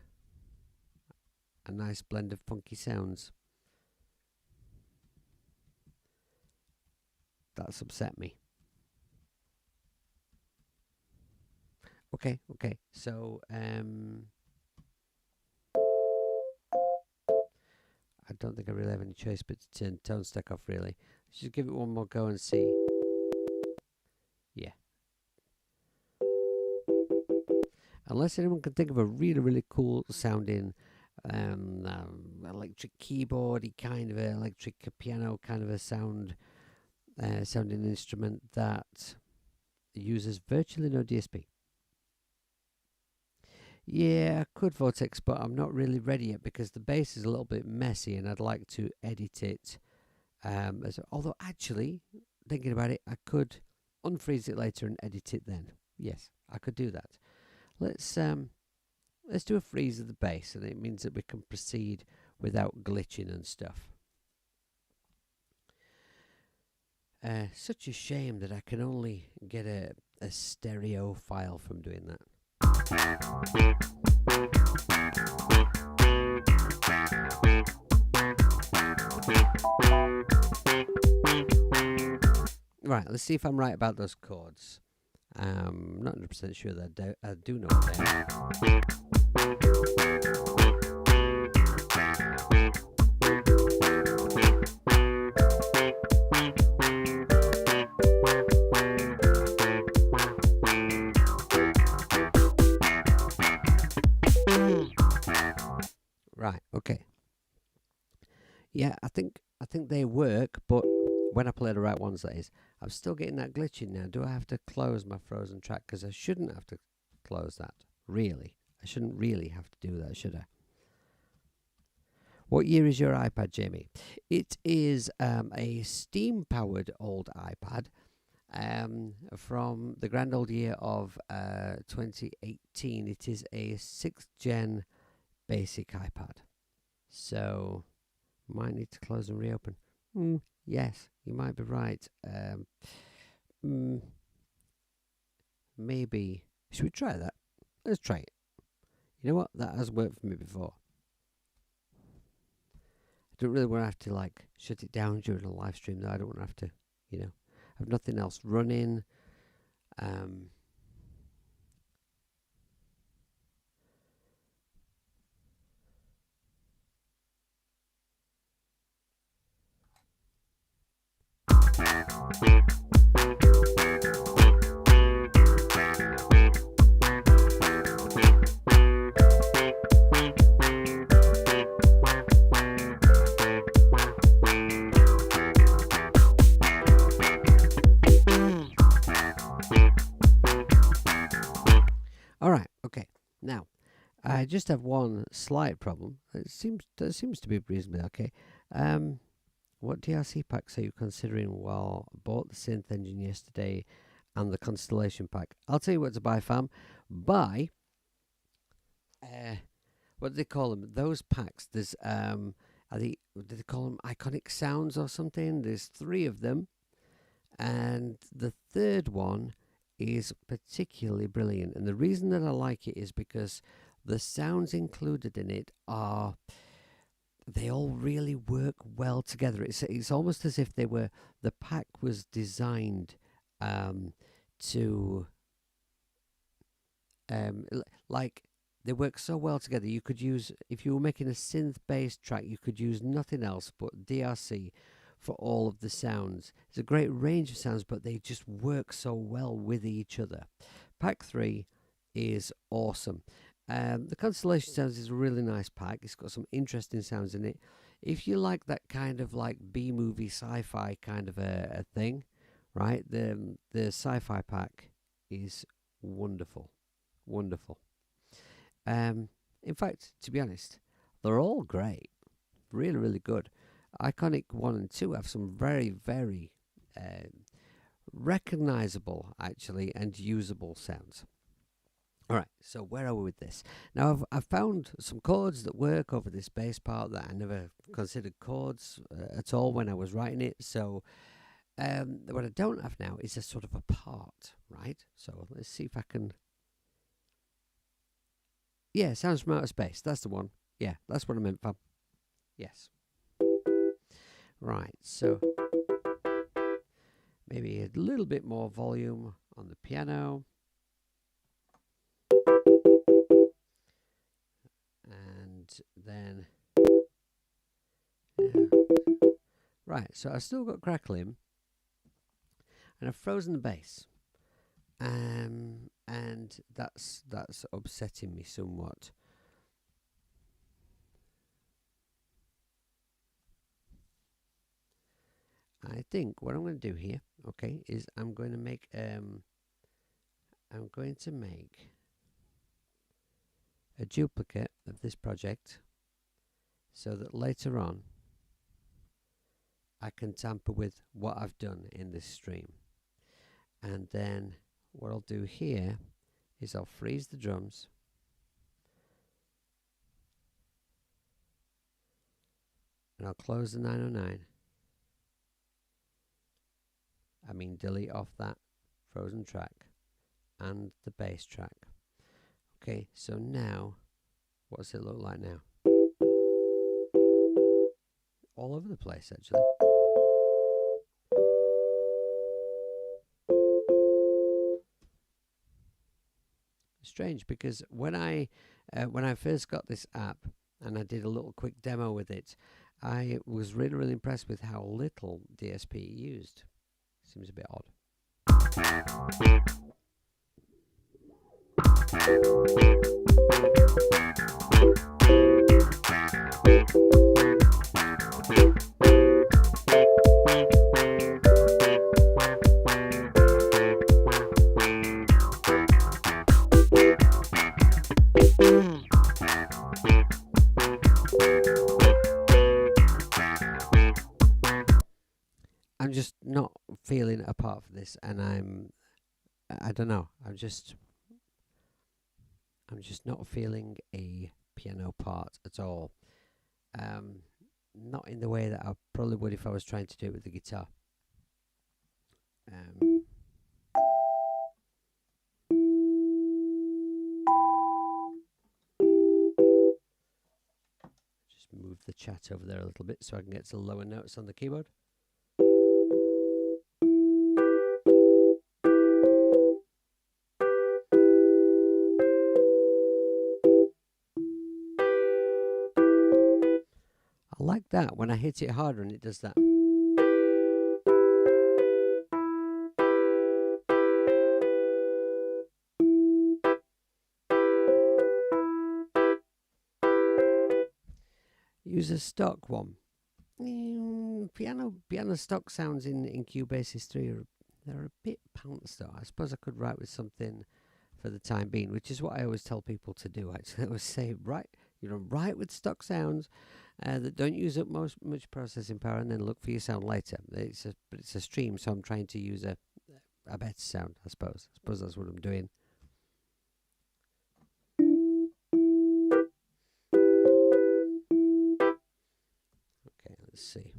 a nice blend of funky sounds. That's upset me. Okay. So I don't think I really have any choice but to turn tone stack off. Really, let's just give it one more go and see. Yeah. Unless anyone can think of a really cool sounding electric keyboardy kind of a electric piano kind of a sounding instrument that uses virtually no DSP. Yeah, I could Vortex, but I'm not really ready yet because the bass is a little bit messy and I'd like to edit it. Although actually, thinking about it, I could unfreeze it later and edit it then. Yes, I could do that. Let's do a freeze of the bass, and it means that we can proceed without glitching and stuff. Such a shame that I can only get a stereo file from doing that. Right, let's see if I'm right about those chords. I'm not 100% sure that I do know what they are. Right, okay. Yeah, I think they work, but when I play the right ones, that is. I'm still getting that glitching now. Do I have to close my frozen track? Because I shouldn't have to close that, really. I shouldn't really have to do that, should I? What year is your iPad, Jamie? It is a steam-powered old iPad from the grand old year of 2018. It is a 6th gen basic iPad. So, might need to close and reopen. Yes, you might be right. Maybe. Should we try that? Let's try it. You know what? That has worked for me before. I don't really want to have to like shut it down during a live stream though. I don't want to have to, have nothing else running. Alright, okay. Now, I just have one slight problem. That seems to be reasonably okay. What DRC packs are you considering? Well, I bought the synth engine yesterday and the Constellation Pack. I'll tell you what to buy, fam. Buy, what do they call them? Those packs, there's, do they call them Iconic Sounds or something? There's 3 of them. And the third one is particularly brilliant. And the reason that I like it is because the sounds included in it they all really work well together. It's almost as if the pack was designed to like they work so well together. You could use, if you were making a synth-based track, you could use nothing else but DRC for all of the sounds. It's a great range of sounds, but they just work so well with each other. Pack 3 is awesome. The Constellation Sounds is a really nice pack. It's got some interesting sounds in it. If you like that kind of like B-movie sci-fi kind of a thing, right? The sci-fi pack is wonderful. Wonderful. In fact, to be honest, they're all great. Really, really good. Iconic 1 and 2 have some very, very recognizable, actually, and usable sounds. Alright, so where are we with this? Now, I've found some chords that work over this bass part that I never considered chords at all when I was writing it. So, what I don't have now is a sort of a part, right? So, let's see if I can... Yeah, Sounds from Outer Space. That's the one. Yeah, that's what I meant, fam. Yes. Right, so... maybe a little bit more volume on the piano. And then... right, so I've still got crackling. And I've frozen the bass. And that's upsetting me somewhat. I think what I'm going to do here, okay, is I'm going to make a duplicate of this project so that later on I can tamper with what I've done in this stream. And then what I'll do here is I'll freeze the drums, and I'll close the 909. I mean delete off that frozen track and the bass track. Okay, so now what does it look like now? All over the place, actually. Strange, because when I first got this app and I did a little quick demo with it, I was really impressed with how little DSP it used. Seems a bit odd. I'm just not feeling a part for this, and I don't know, I'm just not feeling a piano part at all. Not in the way that I probably would if I was trying to do it with the guitar. Just move the chat over there a little bit so I can get to the lower notes on the keyboard. I like that when I hit it harder and it does that. Use a stock one. Piano stock sounds in Cubase 3 they're a bit pants though. I suppose I could write with something for the time being, which is what I always tell people to do. Actually, I always say write with stock sounds that don't use up much processing power, and then look for your sound later. It's a stream, so I'm trying to use a better sound. I suppose that's what I'm doing. Okay, let's see.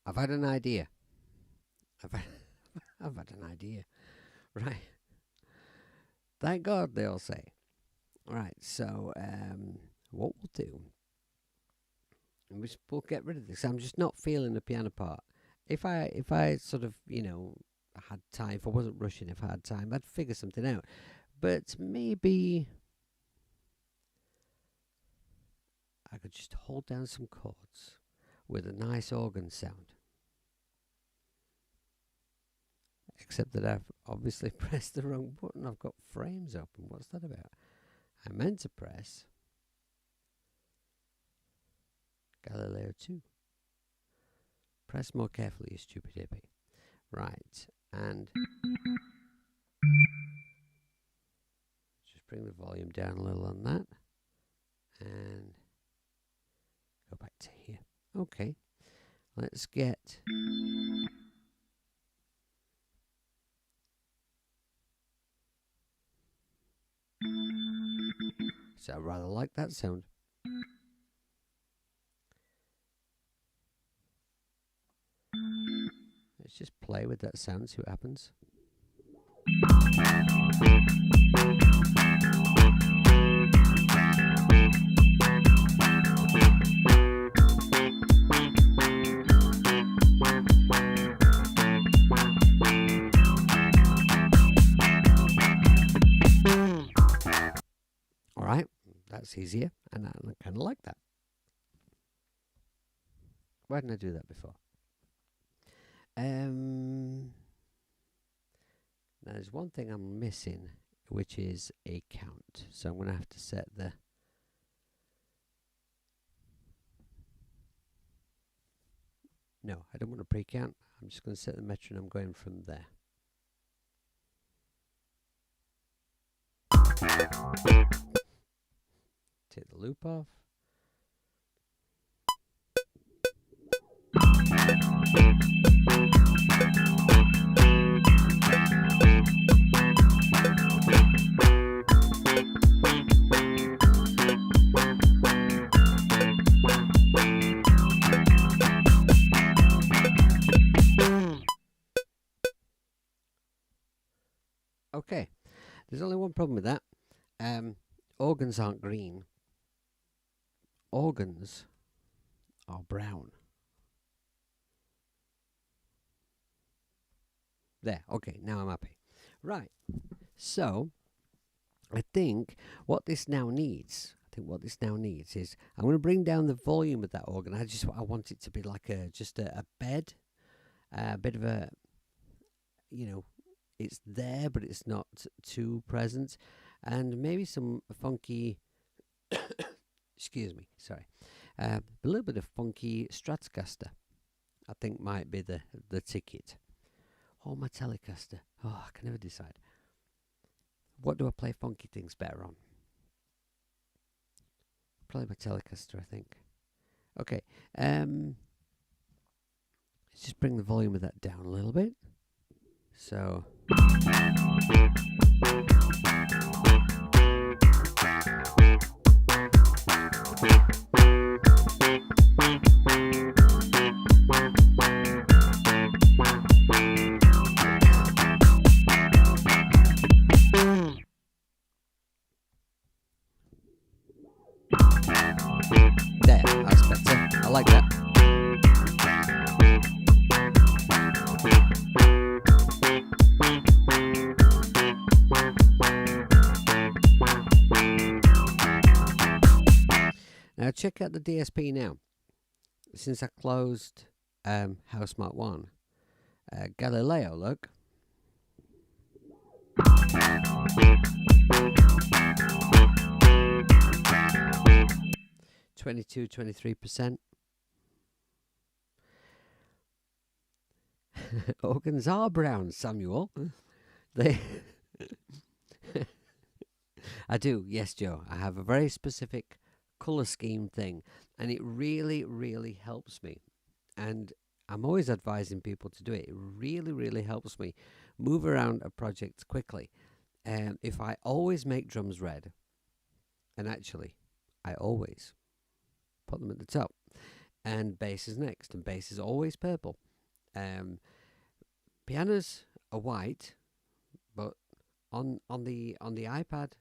I've had an idea. I've had an idea. Right. Thank God, they all say. Right, so what we'll do, we'll get rid of this. I'm just not feeling the piano part. If I sort of, had time, if I wasn't rushing, if I had time, I'd figure something out. But maybe I could just hold down some chords with a nice organ sound. Except that I've obviously pressed the wrong button. I've got frames open. What's that about? I meant to press Galileo 2. Press more carefully, you stupid hippie. Right, and just bring the volume down a little on that. And go back to here. Okay, let's get... So I rather like that sound. Let's just play with that sound, see what happens. Alright, that's easier, and I kind of like that. Why didn't I do that before? Now there's one thing I'm missing, which is a count. So I'm going to have to set the... No, I don't want a pre-count. I'm just going to set the metronome going from there. Take the loop off. Okay, there's only one problem with that. Organs aren't green. Organs are brown. There, okay, now I'm happy. Right, so I think what this now needs is I'm going to bring down the volume of that organ. I want it to be like just a bed, a bit of a, it's there, but it's not too present, and maybe some funky, excuse me, sorry, a little bit of funky Stratocaster, I think might be the ticket. Or my Telecaster. Oh, I can never decide. What do I play funky things better on? Probably my Telecaster, I think. Okay, let's just bring the volume of that down a little bit. So... There, that's better. I like that. Now check out the DSP now. Since I closed HouseSmart 1, Galileo, look. (22, 23%). Organs are brown, Samuel. They... I do, yes, Joe. I have a very specific colour scheme thing, and it really, really helps me. And I'm always advising people to do it. It really, really helps me move around a project quickly. If I always make drums red, and actually, I always put them at the top, and bass is next, and bass is always purple. Pianos are white, but on the iPad,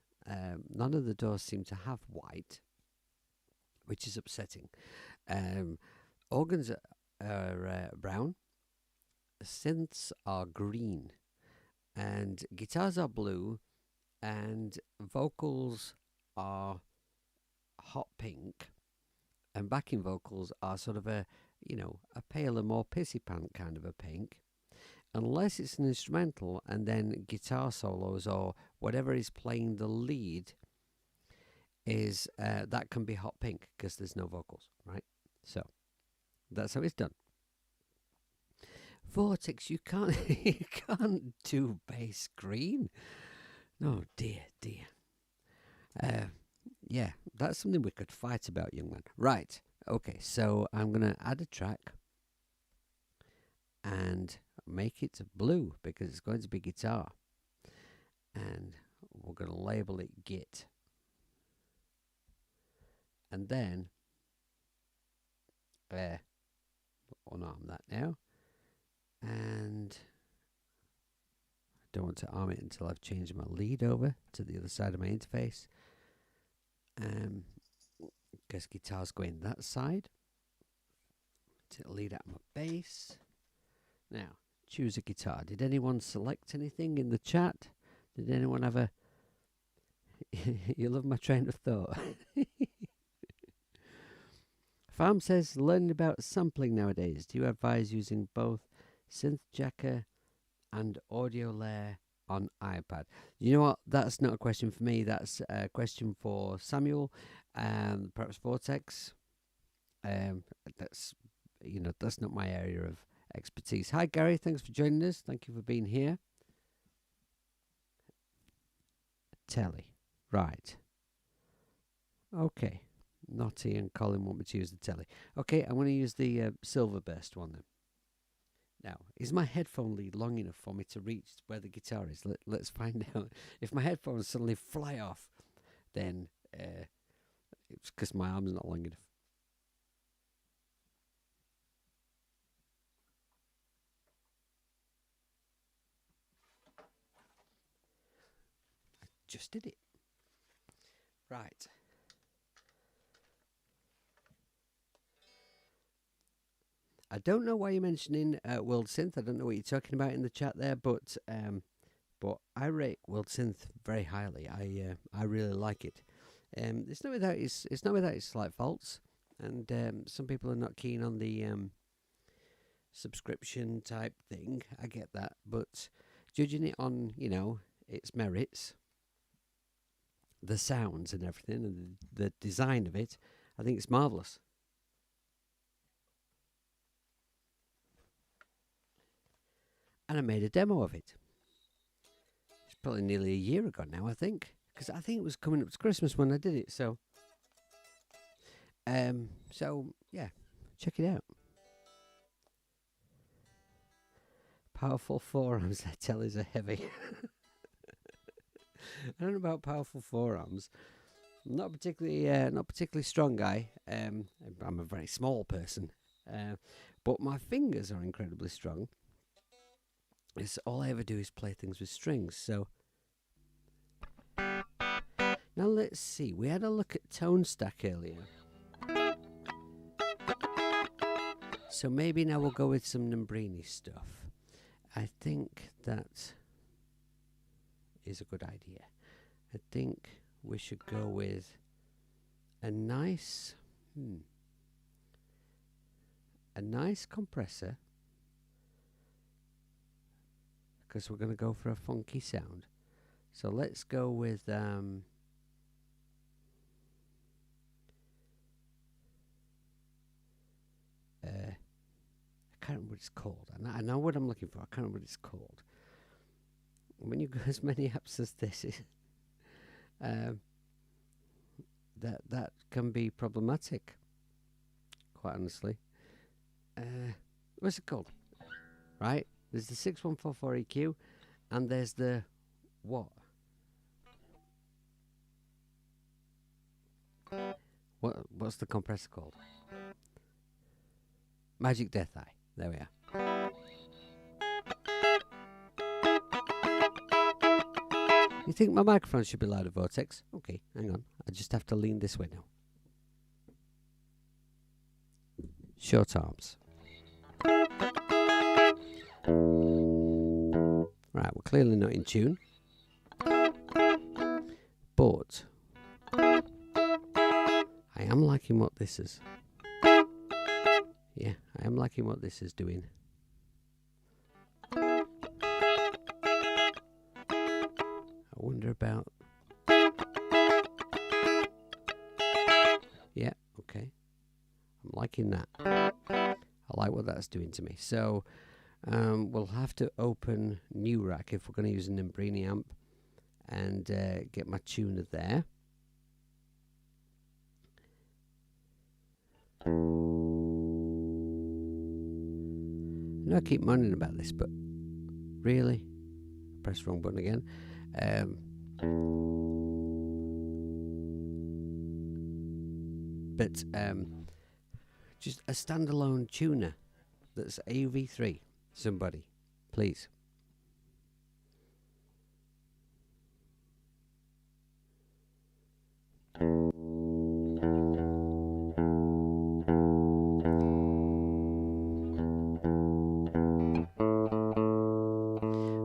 none of the doors seem to have white, which is upsetting. Organs are brown, synths are green, and guitars are blue, and vocals are hot pink, and backing vocals are sort of a paler, more pissy pant kind of a pink, unless it's an instrumental, and then guitar solos or whatever is playing the lead is that can be hot pink because there's no vocals, right? So that's how it's done. Vortex, you can't you can't do bass green. No, dear. Yeah, that's something we could fight about, young man. Right, okay, so I'm going to add a track and make it blue because it's going to be guitar. And we're going to label it Git. And then, unarm that now. And I don't want to arm it until I've changed my lead over to the other side of my interface. Because guitar's going that side. Take the lead out of my bass. Now, choose a guitar. Did anyone select anything in the chat? Did anyone have a... You love my train of thought. Farm says, learning about sampling nowadays. Do you advise using both synth jacker and audio layer on iPad. You know what? That's not a question for me. That's a question for Samuel, perhaps Vortex. That's that's not my area of expertise. Hi Gary, thanks for joining us. Thank you for being here. Telly, right? Okay. Notty and Colin want me to use the telly. Okay, I'm going to use the silver burst one then. Now, is my headphone lead long enough for me to reach where the guitar is? Let's find out. If my headphones suddenly fly off, then it's because my arm's not long enough. I just did it. Right. I don't know why you're mentioning World Synth. I don't know what you're talking about in the chat there, but I rate World Synth very highly. I really like it. It's not without its slight faults, and some people are not keen on the subscription type thing. I get that, but judging it on its merits, the sounds and everything, and the design of it, I think it's marvelous. And I made a demo of it. It's probably nearly a year ago now, I think, because I think it was coming up to Christmas when I did it. So yeah, check it out. Powerful forearms. Their tellies are heavy. I don't know about powerful forearms. I'm not particularly strong guy. I'm a very small person, but my fingers are incredibly strong. It's all I ever do is play things with strings. So now let's see. We had a look at tone stack earlier, so maybe now we'll go with some Nambrini stuff. I think that is a good idea. I think we should go with a nice compressor, because we're going to go for a funky sound. So let's go with I can't remember what it's called. I know what I'm looking for. I can't remember what it's called. When you go as many apps as this, that can be problematic, quite honestly. What's it called? Right? There's the 6144 EQ, and there's the what? What's the compressor called? Magic Death Eye. There we are. You think my microphone should be louder, Vortex? Okay, hang on. I just have to lean this way now. Short arms. Right, we're clearly not in tune. But I am liking what this is. Yeah, I am liking what this is doing. I wonder about... Yeah, okay. I'm liking that. I like what that's doing to me. So we'll have to open New Rack if we're going to use an Nambrini amp and get my tuner there. I know I keep moaning about this, but really? Press the wrong button again. But just a standalone tuner that's AUV3. Somebody, please.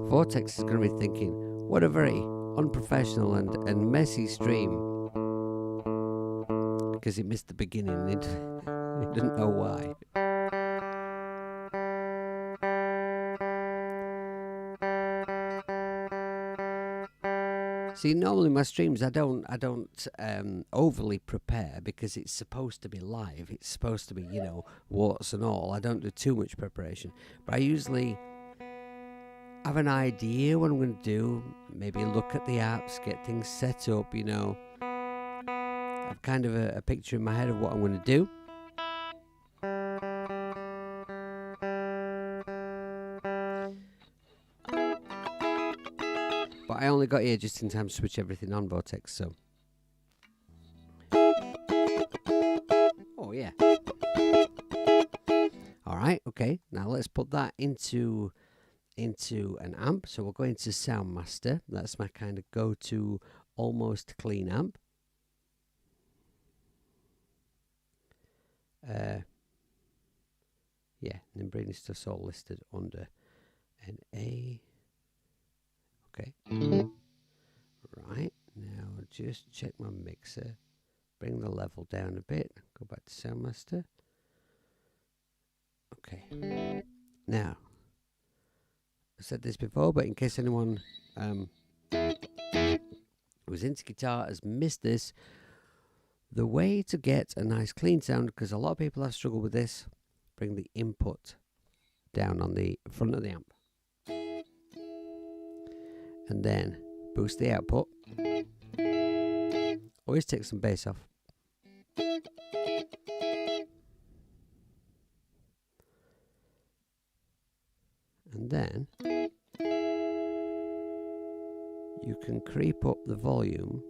Vortex is going to be thinking, what a very unprofessional and messy stream. Because he missed the beginning. He didn't know why. See, normally my streams I don't overly prepare because it's supposed to be live. It's supposed to be, you know, warts and all. I don't do too much preparation, but I usually have an idea what I'm going to do. Maybe look at the apps, get things set up. You know, I've kind of a picture in my head of what I'm going to do. But I only got here just in time to switch everything on, Vortex, so. Oh, yeah. Alright, okay. Now let's put that into an amp. So we'll go into Soundmaster. That's my kind of go-to almost clean amp. Yeah, and then bring stuff's all listed under an A. Okay. Right, now just check my mixer. Bring the level down a bit. Go back to Soundmaster. Okay. Now, I said this before, but in case anyone who's into guitar has missed this, the way to get a nice clean sound, because a lot of people have struggled with this, bring the input down on the front of the amp. And then boost the output. Always take some bass off. And then you can creep up the volume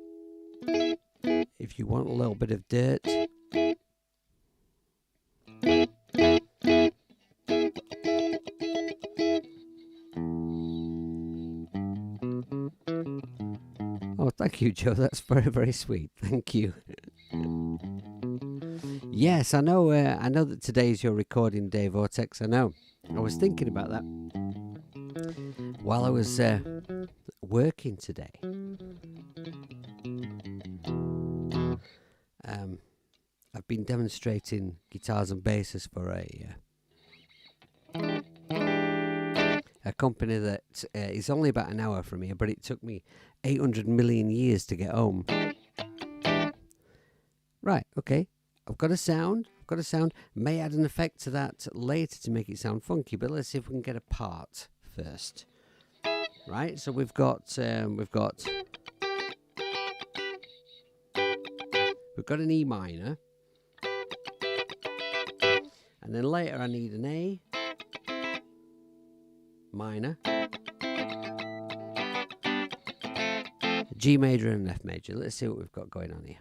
if you want a little bit of dirt. Oh, thank you, Joe. That's very, very sweet. Thank you. Yes, I know that today is your recording day, Vortex. I know. I was thinking about that while I was working today. I've been demonstrating guitars and basses for a company that is only about an hour from here, but it took me 800 million years to get home. Right, okay. I've got a sound. May add an effect to that later to make it sound funky, but let's see if we can get a part first. Right, so we've got an E minor, and then later I need an A minor, a G major and an F major. Let's see what we've got going on here.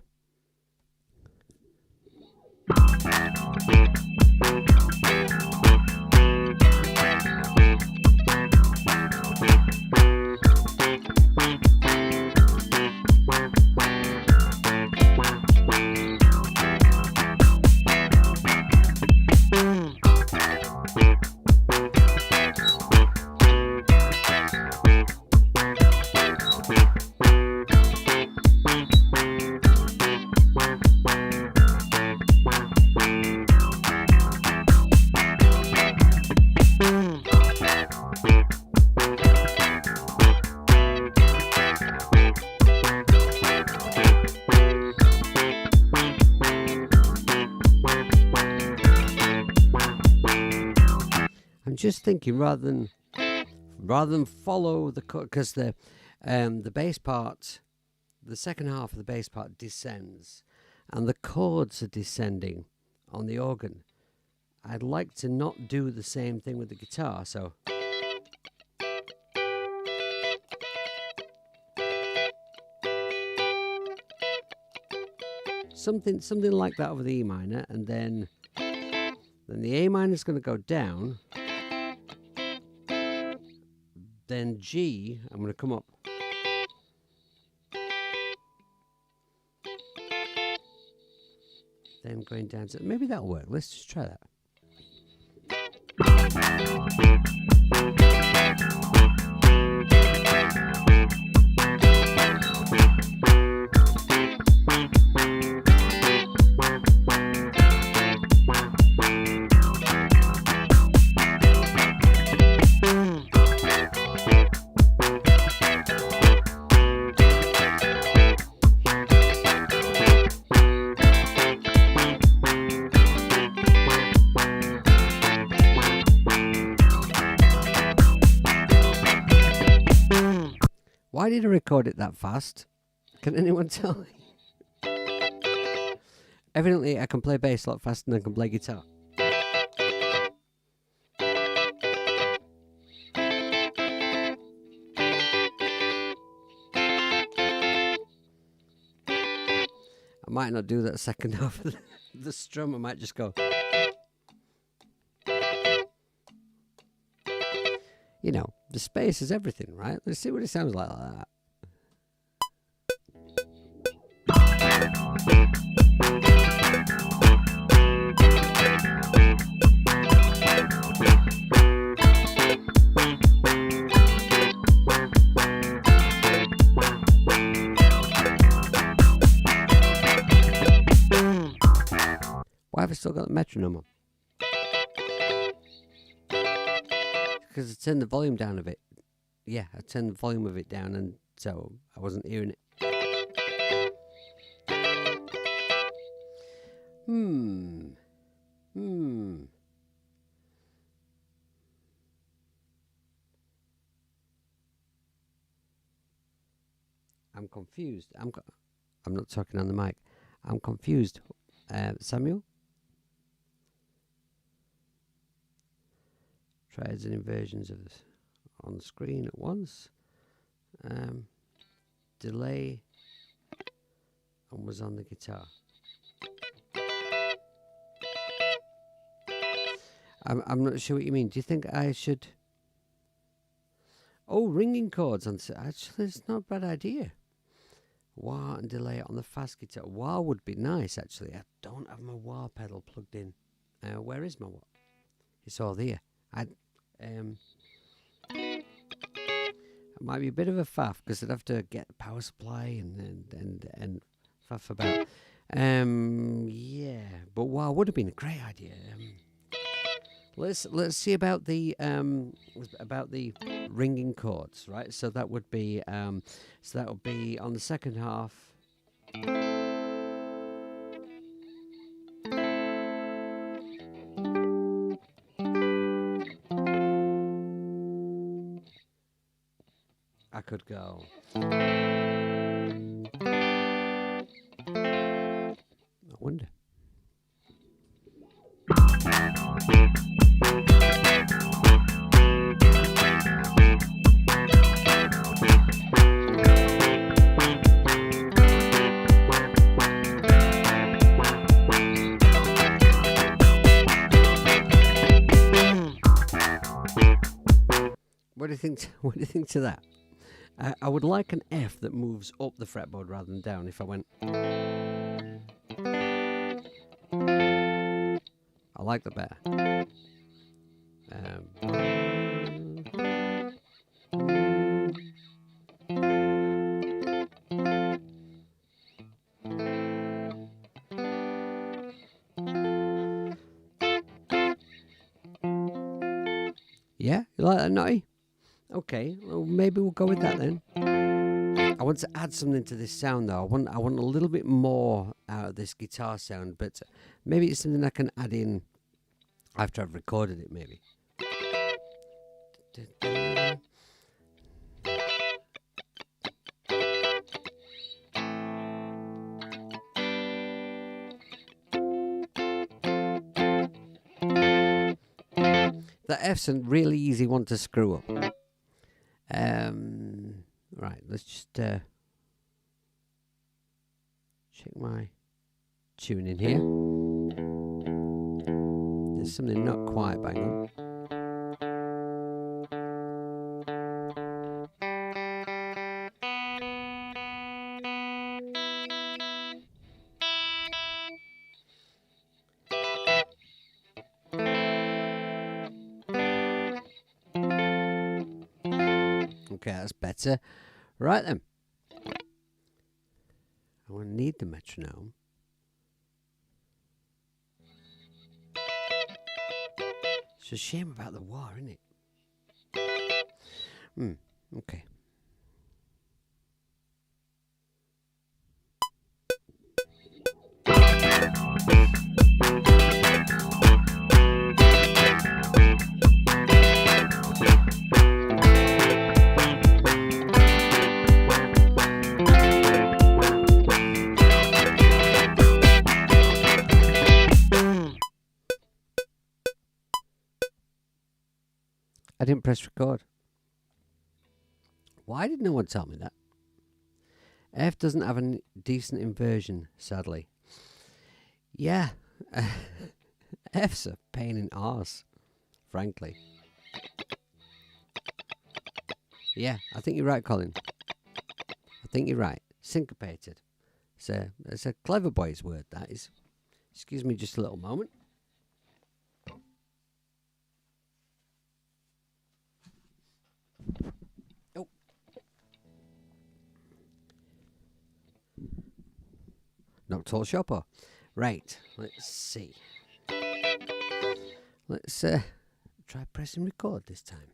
Just thinking rather than follow the chord, because the bass part, the second half of the bass part descends and the chords are descending on the organ. I'd like to not do the same thing with the guitar, so something like that over the E minor, and then the A minor is going to go down. Then G, I'm going to come up. Then going down to, maybe that'll work. Let's just try that. Why did I record it that fast? Can anyone tell me? Evidently, I can play bass a lot faster than I can play guitar. I might not do that second half of the strum. I might just go. You know, the space is everything, right? Let's see what it sounds like that. Why have I still got the metronome on? Because I turned the volume down a bit. Yeah, I turned the volume of it down, and so I wasn't hearing it. I'm confused. I'm not talking on the mic. I'm confused. Samuel? Triads and inversions of this on the screen at once. Delay and was on the guitar. I'm not sure what you mean. Do you think I should? Oh, ringing chords on. Actually, it's not a bad idea. Wah and delay on the fast guitar. Wah would be nice. Actually, I don't have my wah pedal plugged in. Where is my wah? It's all there. It might be a bit of a faff because I'd have to get the power supply and faff about. Yeah, but wow, would have been a great idea. Let's see about the ringing chords, right? So that would be on the second half. I could go. I wonder. What do you think? What do you think to that? I would like an F that moves up the fretboard rather than down. If I went, I like that better. Yeah, you like that, Nutty? Okay, well, maybe we'll go with that then. I want to add something to this sound though. I want a little bit more out of this guitar sound, but maybe it's something I can add in after I've recorded it, maybe. The F's a really easy one to screw up. Right, let's just check my tuning here. There's something not quite bang on. Okay, that's better. Right then. I will need the metronome. It's a shame about the war, isn't it? Okay. I didn't press record. Why did no one tell me that? F doesn't have a decent inversion, sadly. Yeah. F's a pain in arse, frankly. Yeah, I think you're right, Colin. I think you're right. Syncopated. It's a clever boy's word, that is. Excuse me just a little moment. Oh. Nocturnal Shopper. Right, let's see. Let's try pressing record this time.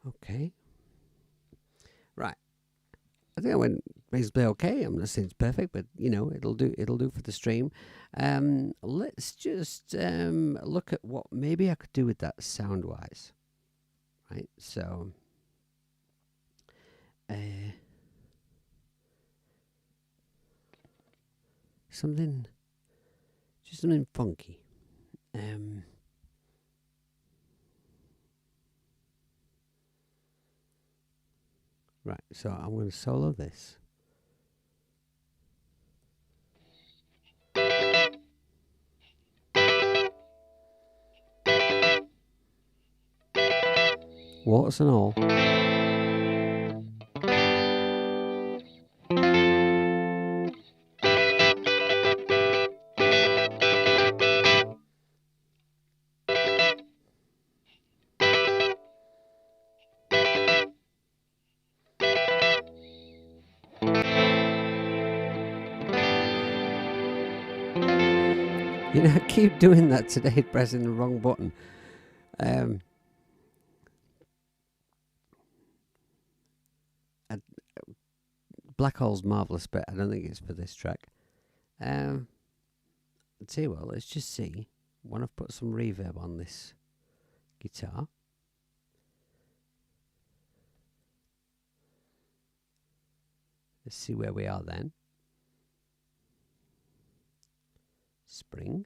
Okay. Right. I think I went reasonably okay. I'm not saying it's perfect, but you know, it'll do for the stream. Let's just look at what maybe I could do with that sound wise. Right, so something funky. Right, so I'm going to solo this. Warts and all. You know, I keep doing that today, pressing the wrong button. Black Hole's marvellous, but I don't think it's for this track. I'll tell you what, let's just see. When I've put some reverb on this guitar. Let's see where we are then. Spring.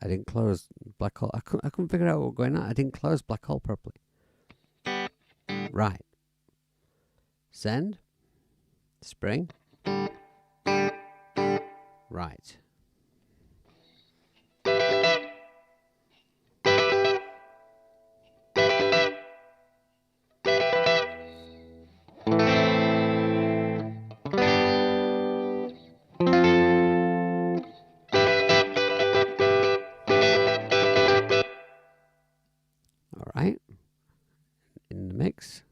I didn't close Black Hole. I couldn't figure out what was going on. I didn't close Black Hole properly. Right. Send. Spring. Right. All right. In the mix.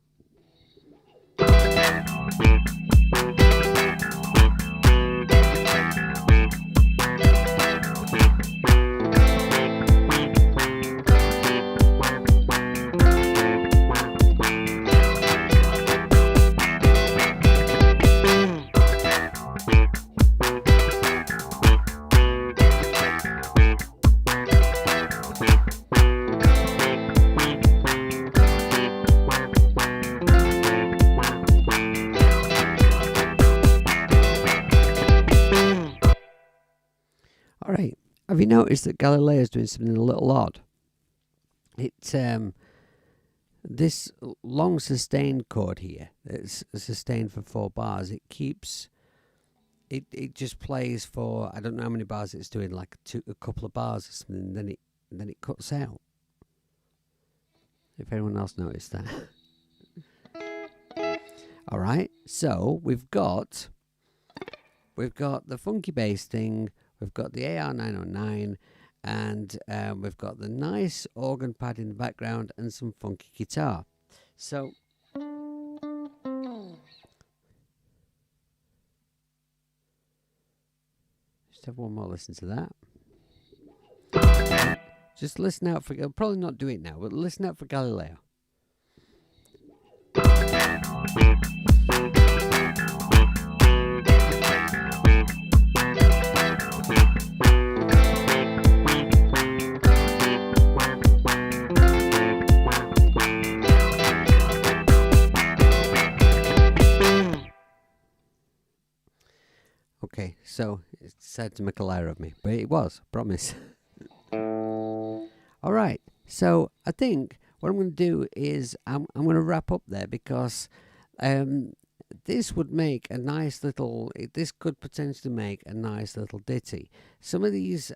All right. Have you noticed that Galileo's doing something a little odd? It's this long sustained chord here. It's sustained for 4 bars. It keeps it just plays for, I don't know how many bars it's doing, like a couple of bars or something, and then it cuts out. If anyone else noticed that. All right, so we've got the funky bass thing, we've got the AR909, and we've got the nice organ pad in the background and some funky guitar. So just have one more listen to that. Just listen out for, I'll probably not do it now, but listen out for Galileo. Okay, so it decided to make a liar of me, but it was, promise. All right, so I think what I'm going to do is I'm going to wrap up there, because this would make a nice little, this could potentially make a nice little ditty. Some of these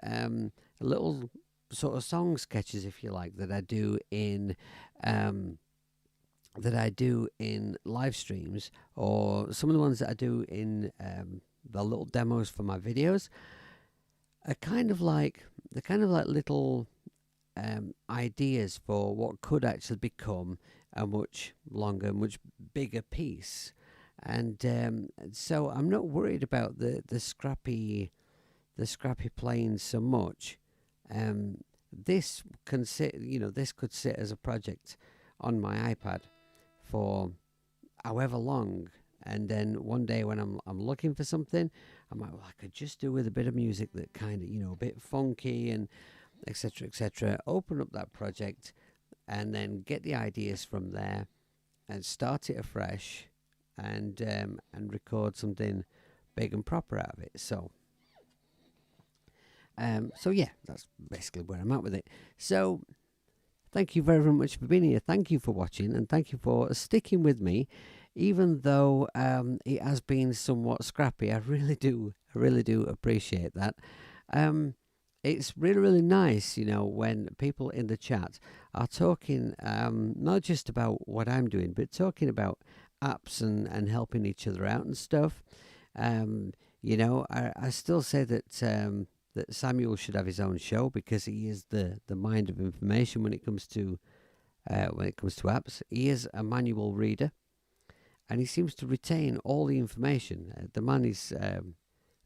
little sort of song sketches, if you like, that I do in live streams, or some of the ones that I do in the little demos for my videos, are kind of like little ideas for what could actually become a much longer, much bigger piece. And so I'm not worried about the scrappy planes so much. This can sit, this could sit as a project on my iPad for however long, and then one day when I'm looking for something, I'm like, well, I could just do with a bit of music that kind of, a bit funky and etc., etc. Open up that project and then get the ideas from there and start it afresh, and record something big and proper out of it. So yeah, that's basically where I'm at with it. So thank you very, very much for being here. Thank you for watching, and thank you for sticking with me, even though it has been somewhat scrappy. I really do appreciate that. It's really, really nice, when people in the chat are talking, not just about what I'm doing, but talking about apps and helping each other out and stuff. I still say that that Samuel should have his own show, because he is the mind of information when it comes to apps. He is a manual reader, and he seems to retain all the information. The man is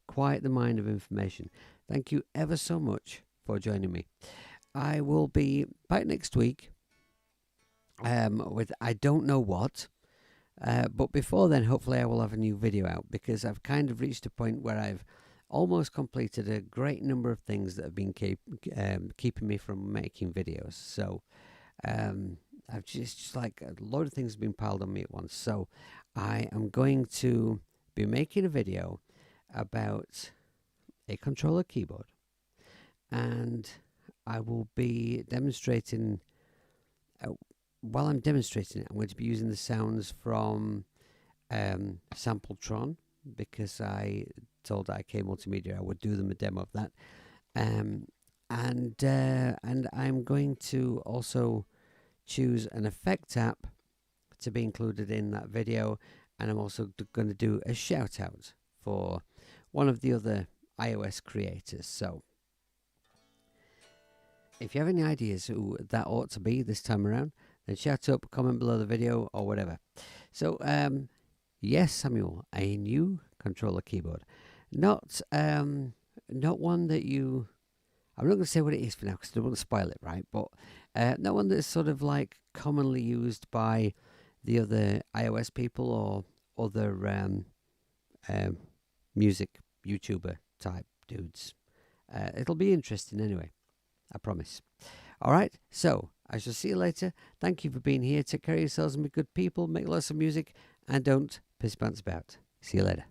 quite the mind of information. Thank you ever so much for joining me. I will be back next week with I don't know what. But before then, hopefully I will have a new video out, because I've kind of reached a point where I've almost completed a great number of things that have been keeping me from making videos. So I've just like a load of things have been piled on me at once. So I am going to be making a video about a controller keyboard, and I will be demonstrating. While I'm demonstrating it, I'm going to be using the sounds from Sampletron, because I told IK Multimedia I would do them a demo of that, and I'm going to also choose an effect app to be included in that video, and I'm also going to do a shout out for one of the other iOS creators. So if you have any ideas who that ought to be this time around, then shout up, comment below the video, or whatever. So yes, Samuel, a new controller keyboard, not one that you, I'm not going to say what it is for now, because I don't want to spoil it, right? But not one that's sort of like commonly used by the other iOS people or other music YouTuber type dudes. It'll be interesting anyway, I promise. All right, so I shall see you later. Thank you for being here. Take care of yourselves and be good people. Make lots of music, and don't piss pants about. See you later.